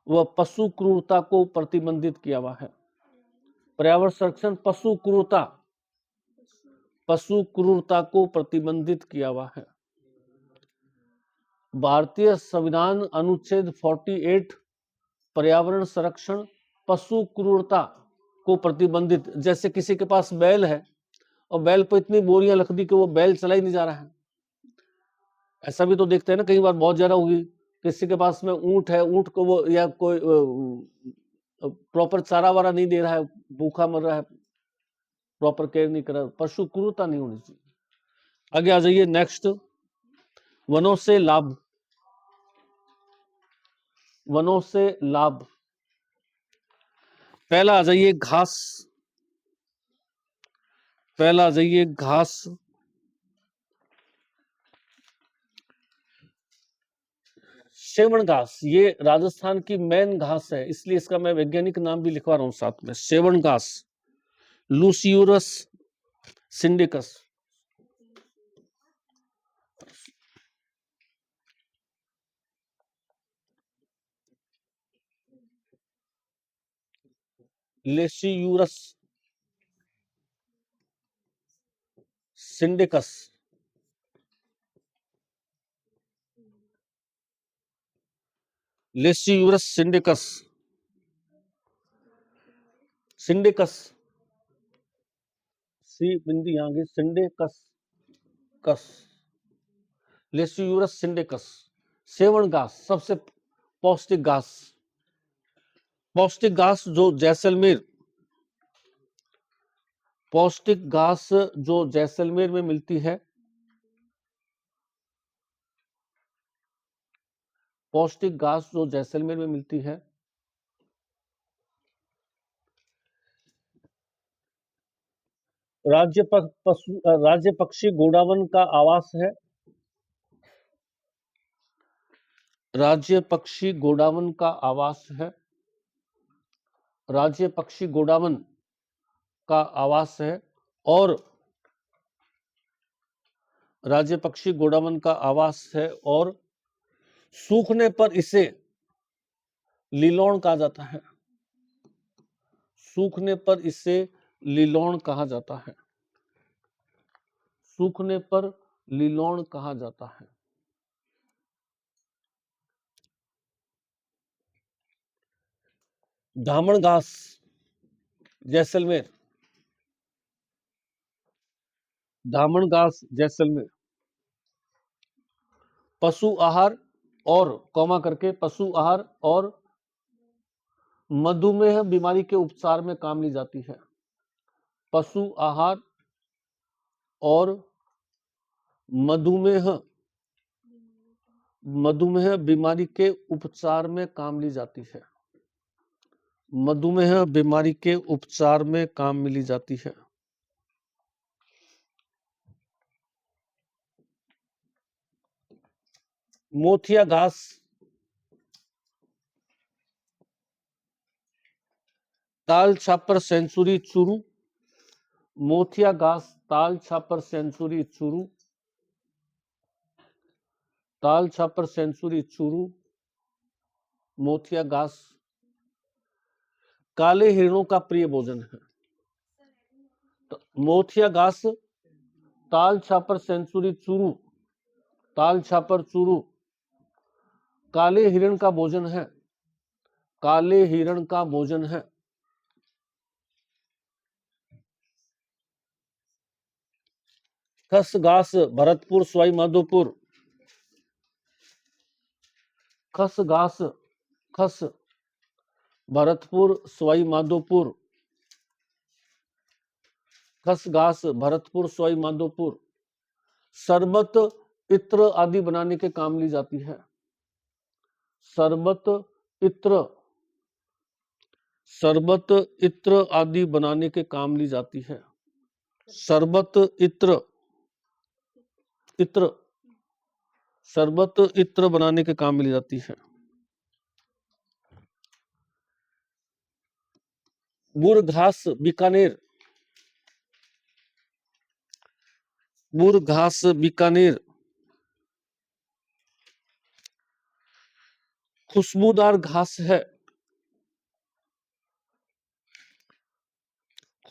व पशु क्रूरता को प्रतिबंधित किया हुआ है। पर्यावरण संरक्षण, पशु क्रूरता को प्रतिबंधित किया हुआ है। भारतीय संविधान अनुच्छेद 48 पर्यावरण संरक्षण, पशु क्रूरता को प्रतिबंधित। जैसे किसी के पास बैल है और बैल पर इतनी बोरियां रख दी कि वो बैल चला ही नहीं जा रहा है। ऐसा भी तो देखते हैं ना, कई बार बहुत ज्यादा होगी, किसी के पास में ऊंट है, ऊंट को वो या कोई प्रॉपर चारा वारा नहीं दे रहा है, भूखा मर रहा है, प्रॉपर केयर नहीं कर रहा, पशु क्रूरता नहीं होनी चाहिए। आगे आ जाइए, नेक्स्ट, वनों से लाभ, वनों से लाभ। पहला आ जाइए घास, पहला आ जाइए घास। सेवण घास, ये राजस्थान की मेन घास है, इसलिए इसका मैं वैज्ञानिक नाम भी लिखवा रहा हूं साथ में, सेवण घास, लूसियूरस सिंडिकस। लेसियूरस सिंडिकस, लेसियूरस सिंडिकस, सिंडिकस, सी बिंदी आगे, सिंडिकस, कस, लेसियूरस सिंडिकस, सेवण घास, सबसे पौष्टिक घास, पौष्टिक घास जो जैसलमेर, पौष्टिक घास जो जैसलमेर में मिलती है, पौष्टिक घास जो जैसलमेर में मिलती है, राज्य पक्षी गोडावन का आवास है, राज्य पक्षी गोडावन का आवास है, राज्य पक्षी गोडावन का आवास है, और राज्य पक्षी गोडावन का आवास है, और सूखने पर इसे लीलोन कहा जाता है, सूखने पर इसे लीलोन कहा जाता है, सूखने पर लीलोन कहा जाता है। धामण घास, जैसलमेर, धामण घास जैसलमेर, पशु आहार और कॉमा करके, पशु आहार और मधुमेह बीमारी के उपचार में काम ली जाती है, पशु आहार और मधुमेह, मधुमेह बीमारी के उपचार में काम ली जाती है, मधुमेह बीमारी के उपचार में काम में ली जाती है। मोथिया घास, ताल छापर सेंचुरी चूरू, मोथिया घास, ताल छापर सेंचुरी चूरू, ताल छापर सेंचुरी चूरू, मोथिया घास काले हिरणों का प्रिय भोजन है। तो मोथिया घास, ताल छापर सेंचुरी चूरू ताल छापर चूरू काले हिरण का भोजन है, काले हिरण का भोजन है। खस घास भरतपुर सवाई माधोपुर, खस घास खस भरतपुर सवाई माधोपुर, खस घास भरतपुर सवाई माधोपुर शरबत इत्र आदि बनाने के काम ली जाती है, शरबत इत्र, शरबत इत्र आदि बनाने के काम ली जाती है, शरबत इत्र, इत्र, शरबत इत्र बनाने के काम में ली जाती है। बुर घास बीकानेर, बुर घास बीकानेर खुशबूदार घास है,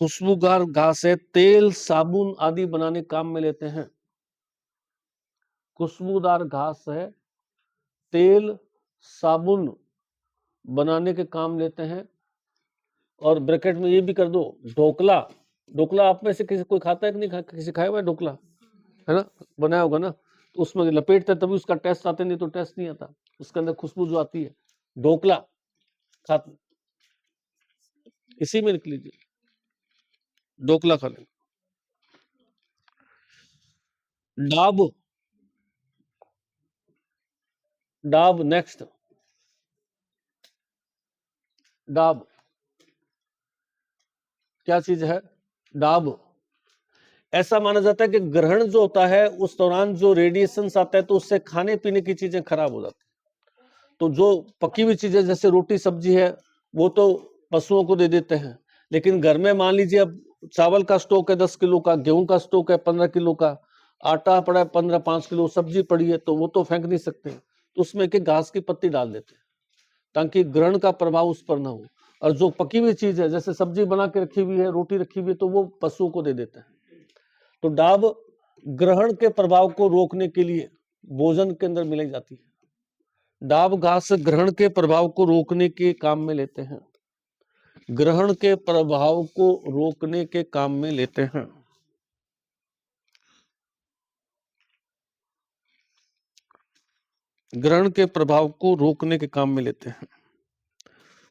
खुशबूदार घास है, तेल साबुन आदि बनाने काम में लेते हैं, खुशबूदार घास है, तेल साबुन बनाने के काम लेते हैं। और ब्रैकेट में ये भी कर दो ढोकला, ढोकला आप में से किसी कोई खाता है कि नहीं, किसी खाया हुआ है ढोकला, है ना, बनाया होगा ना, तो उसमें लपेटते तभी उसका टेस्ट आता, नहीं तो टेस्ट नहीं आता, उसके अंदर खुशबू जो आती है, ढोकला खाते, इसी में लिख लीजिए ढोकला खा लें। डाब, डाब नेक्स्ट, डाब क्या चीज है, डाब ऐसा माना जाता है कि ग्रहण जो होता है उस दौरान जो रेडिएशन आता है तो उससे खाने पीने की चीजें खराब हो जाती है, तो जो पकी हुई चीजें जैसे रोटी सब्जी है वो तो पशुओं को दे देते हैं, लेकिन घर में मान लीजिए अब चावल का स्टॉक है 10 किलो का, गेहूं का स्टॉक है 15 किलो का, आटा पड़ा है 15-5 किलो, सब्जी पड़ी है, तो वो तो फेंक नहीं सकते, तो उसमें एक घास की पत्ती डाल देते हैं ताकि ग्रहण का प्रभाव उस पर ना हो। और जो पकी हुई चीज है जैसे सब्जी बना के रखी हुई है, रोटी रखी हुई है, तो वो पशुओं को दे देते हैं। तो डाब ग्रहण के प्रभाव को रोकने के लिए भोजन के अंदर मिलाई जाती है, डाब घास ग्रहण के प्रभाव को रोकने के काम में लेते हैं, ग्रहण के प्रभाव को रोकने के काम में लेते हैं। ग्रहण के प्रभाव को रोकने के काम में लेते हैं।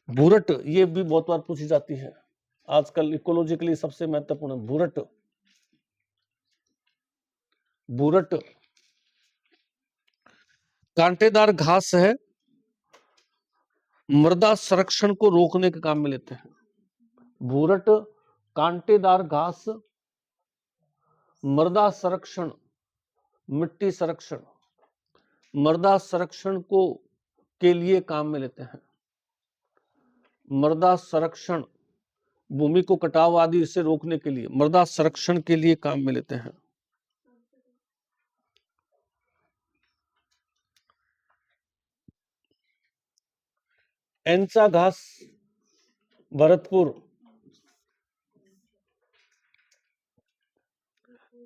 भूरट ये भी बहुत बार पूछी जाती है, आजकल इकोलॉजिकली सबसे महत्वपूर्ण है भूरट, भूरट कांटेदार घास है, मृदा संरक्षण को रोकने के काम में लेते हैं। भूरट कांटेदार घास, मृदा संरक्षण, मिट्टी संरक्षण, मृदा संरक्षण को के लिए काम में लेते हैं, मृदा संरक्षण भूमि को कटाव आदि से रोकने के लिए मृदा संरक्षण के लिए काम में लेते हैं। एंचा घास भरतपुर,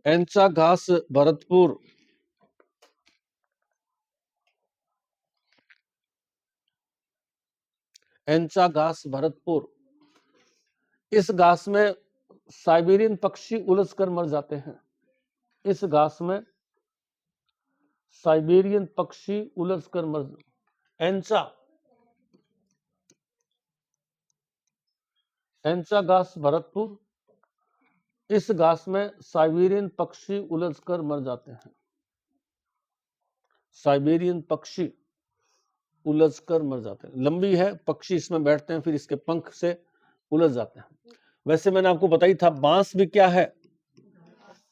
एंचा घास भरतपुर एंचा घास भरतपुर इस घास में साइबेरियन पक्षी उलझकर मर जाते हैं, इस घास में साइबेरियन पक्षी उलझकर मर, एंचा, एंचा घास भरतपुर इस घास में साइबेरियन पक्षी उलझकर मर जाते हैं, साइबेरियन पक्षी उलझकर मर जाते हैं, लंबी है पक्षी इसमें बैठते हैं फिर इसके पंख से उलझ जाते हैं। वैसे मैंने आपको बताई था बांस भी क्या है,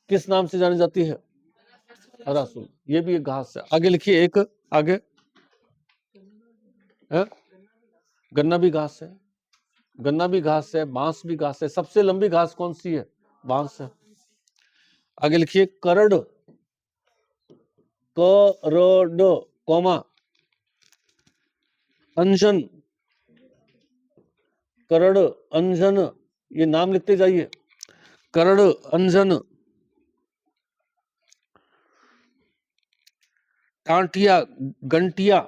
किस नाम से जानी जाती है, हरासुल, ये भी एक घास है। आगे लिखिए एक, आगे है? गन्ना भी घास है, गन्ना भी घास है, बांस भी घास है, सबसे लंबी घास कौन सी है, बांस है। आगे लिखिए करड, करड कौमा अंजन, करड़ अंजन, ये नाम लिखते जाइए, करड़ अंजन, टांटिया, गंटिया,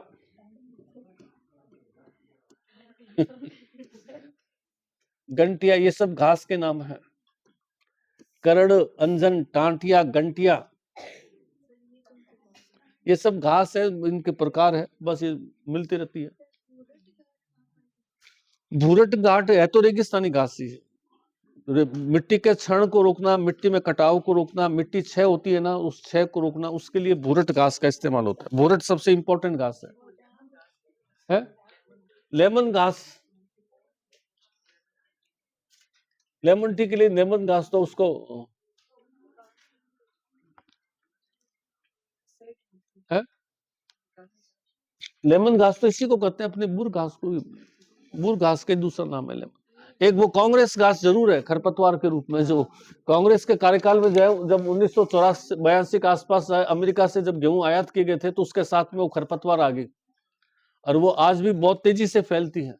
गंटिया, ये सब घास के नाम है। करड़, अंजन, टांटिया, गंटिया, ये सब घास है, इनके प्रकार है, बस ये मिलती रहती है। भूरट घाट है तो रेगिस्तानी घास ही है। मिट्टी के क्षरण को रोकना, मिट्टी में कटाव को रोकना, मिट्टी क्षय होती है ना, उस क्षय को रोकना, उसके लिए भूरट घास का इस्तेमाल होता है। भूरट सबसे इंपॉर्टेंट घास है? लेमन घास, लेमन टी के लिए लेमन घास, तो उसको है लेमन घास, तो इसी को कहते हैं, अपने बुर घास को, बुर घास के दूसरा नाम है लेमन। एक वो कांग्रेस घास जरूर है खरपतवार के रूप में, जो कांग्रेस के कार्यकाल में जब 1982 के आसपास अमेरिका से जब गेहूं आयात किए गए थे, तो उसके साथ में वो खरपतवार आ गई, और वो आज भी बहुत तेजी से फैलती है,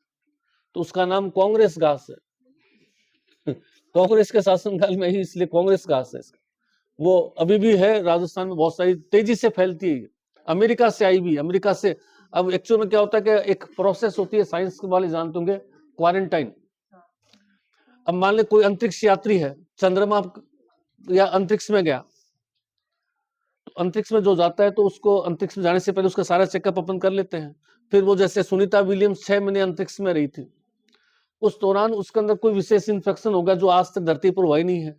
तो उसका नाम कांग्रेस घास है। कांग्रेस के शासनकाल में ही इसलिए कांग्रेस घास है। वो अभी भी है राजस्थान में, बहुत सारी तेजी से फैलती है, अमेरिका से आई भी, अमेरिका से। अब एक्चुअल में क्या होता है कि एक प्रोसेस होती है, साइंस वाले जानते होंगे, क्वारंटाइन। अब मान ले कोई अंतरिक्ष यात्री है, चंद्रमा या अंतरिक्ष में गया, तो अंतरिक्ष में जो जाता है, तो उसको अंतरिक्ष में जाने से पहले उसका सारा चेकअप अपन कर लेते हैं। फिर वो, जैसे सुनीता विलियम्स 6 महीने अंतरिक्ष में रही थी, उस दौरान उसके अंदर कोई विशेष इन्फेक्शन होगा जो आज तक धरती पर हुआ ही नहीं है।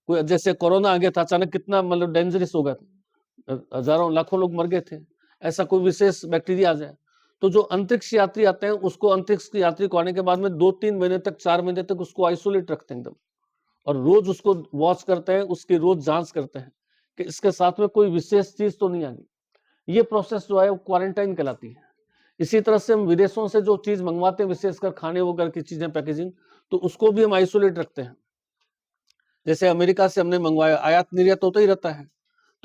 कोई जैसे कोरोना आ गया था अचानक, कितना मतलब डेंजरस हो गया था, हजारों लाखों लोग मर गए थे, ऐसा कोई विशेष बैक्टीरिया आ जाए, तो जो अंतरिक्ष यात्री आते हैं, उसको अंतरिक्ष यात्री को आने के बाद में 2-3 महीने तक, 4 महीने तक उसको आइसोलेट रखते हैं एकदम, और रोज उसको वॉच करते हैं, उसकी रोज जांच करते हैं कि इसके साथ में कोई विशेष चीज तो नहीं आ गई। ये प्रोसेस जो है वो क्वारंटाइन कहलाती है। इसी तरह से हम विदेशों से जो चीज मंगवाते हैं, विशेषकर खाने वगैरह की चीजें, पैकेजिंग, तो उसको भी हम आइसोलेट रखते हैं। जैसे अमेरिका से हमने मंगवाया, आयात निर्यात होता ही रहता है,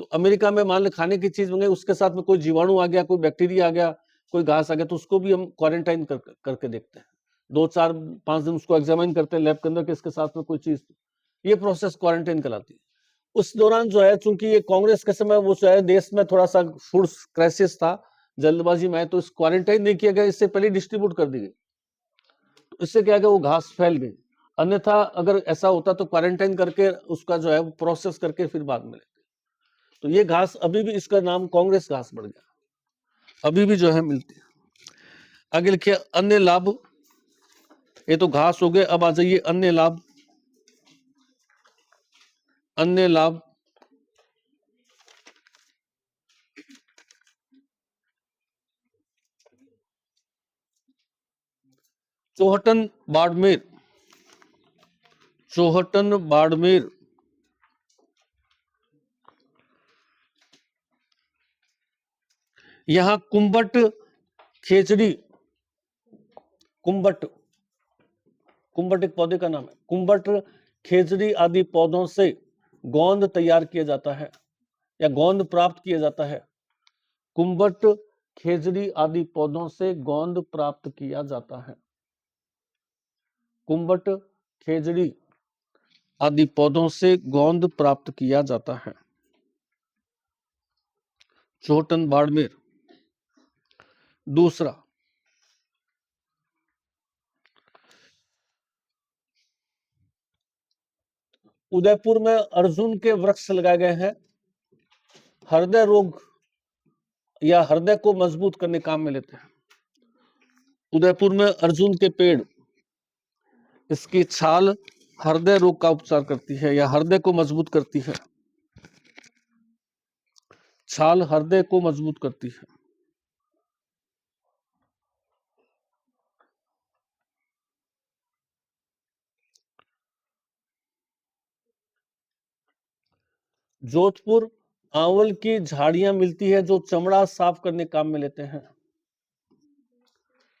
तो अमेरिका में मान ले खाने की चीज मंगाई, उसके साथ में कोई जीवाणु आ गया, कोई बैक्टीरिया आ गया, कोई घास आ गया, तो उसको भी हम क्वारंटाइन करके देखते हैं, 2-4-5 दिन उसको एग्जामिन करते हैं लैब के अंदर कि इसके साथ में कोई चीज, ये प्रोसेस क्वारंटाइन कहलाती है। उस दौरान जो है, चूंकि ये कांग्रेस के समय वो जो है देश में थोड़ा सा फूड क्राइसिस था, जल्दबाजी में, तो इस क्वारंटाइन नहीं किया गया, इससे पहले डिस्ट्रीब्यूट कर दी गई, तो इससे क्या गया, वो घास फैल गई। अन्यथा अगर ऐसा होता तो क्वारंटाइन करके उसका जो है प्रोसेस करके फिर बाद में, तो ये घास अभी भी, इसका नाम कांग्रेस घास बढ़ गया, अभी भी जो है मिलती है। आगे लिखिए अन्य लाभ, ये तो घास हो गए, अब आ जाइए अन्य लाभ। अन्य लाभ, चौहटन बाड़मेर, चौहटन बाड़मेर, यहां कुंबट, खेचड़ी, कुंबट, कुंबट एक पौधे का नाम है, कुंबट, खेचड़ी आदि पौधों से गोंद तैयार किया जाता है, या गोंद प्राप्त किया जाता है। कुंबट, खेजड़ी आदि पौधों से गोंद प्राप्त किया जाता है। कुंबट, खेजड़ी आदि पौधों से गोंद प्राप्त किया जाता है। चौहटन बाड़मेर। दूसरा, उदयपुर में अर्जुन के वृक्ष लगाए गए हैं, हृदय रोग या हृदय को मजबूत करने काम में लेते हैं। उदयपुर में अर्जुन के पेड़, इसकी छाल हृदय रोग का उपचार करती है या हृदय को मजबूत करती है, छाल हृदय को मजबूत करती है। जोधपुर, आंवल की झाड़ियां मिलती है जो चमड़ा साफ करने काम में लेते हैं।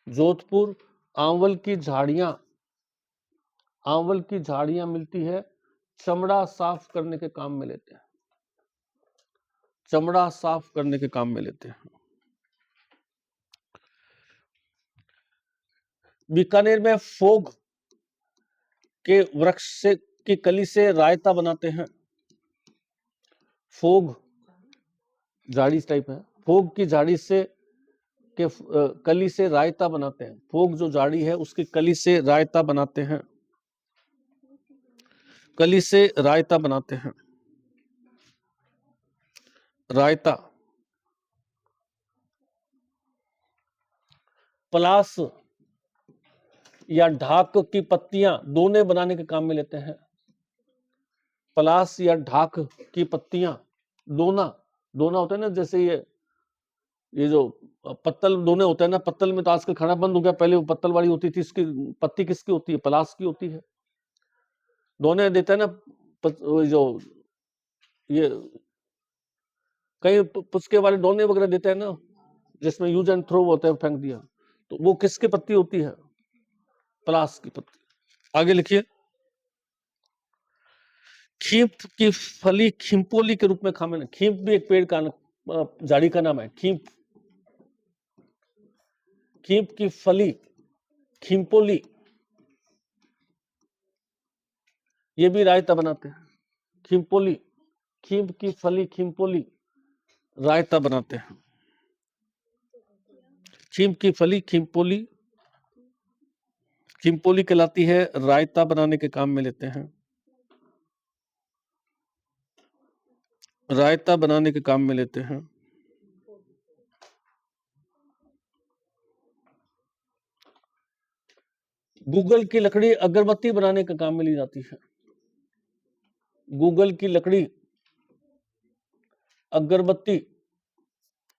जोधपुर, आंवल की झाड़ियां, आंवल की झाड़ियां मिलती है, चमड़ा साफ करने के काम में लेते हैं, चमड़ा साफ करने के काम में लेते हैं। बीकानेर में फोग के वृक्ष से की कली से रायता बनाते हैं। फोग झाड़ी टाइप है, फोग की झाड़ी से के कली से रायता बनाते हैं। फोग जो झाड़ी है उसकी कली से रायता बनाते हैं, कली से रायता बनाते हैं, रायता। पलास या ढाक की पत्तियां दोने बनाने के काम में लेते हैं। पलास या ढाक की पत्तियां, दोना, दोना होता है ना, जैसे ये जो पत्तल दोने होते हैं ना, पत्तल में तो आजकल खाना बंद हो गया, पहले वो पत्तल वाली होती थी, इसकी पत्ती किसकी होती है? पलास की होती है। दोने देते हैं ना, जो ये कई पुचके वाले दोने वगैरह देते हैं ना, जिसमें यूज एंड थ्रो होता है, फेंक दिया, तो वो किसकी पत्ती होती है? पलास की पत्ती। आगे लिखिए। खींप की फली खिंपोली के रूप में खामे ना। खींप भी एक पेड़ का झाड़ी का नाम है, खींप। खींप की फली खिंपोली, ये भी रायता बनाते हैं। खिंपोली, खींप की फली खिंपोली रायता बनाते हैं। खींप की फली खिंपोली, खिंपोली कहलाती है, रायता बनाने के काम में लेते हैं, रायता बनाने के काम में लेते हैं। गूगल की लकड़ी अगरबत्ती बनाने के काम में ली जाती है। गूगल की लकड़ी अगरबत्ती,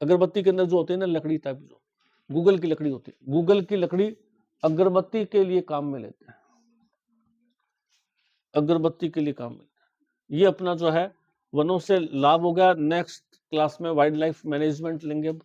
अगरबत्ती के अंदर जो होते हैं ना लकड़ी टाइप, जो गूगल की लकड़ी होती है, गूगल की लकड़ी अगरबत्ती के लिए काम में लेते हैं, अगरबत्ती के लिए काम में। ये अपना जो है वनों से लाभ हो गया। नेक्स्ट क्लास में वाइल्ड लाइफ मैनेजमेंट लेंगे अब।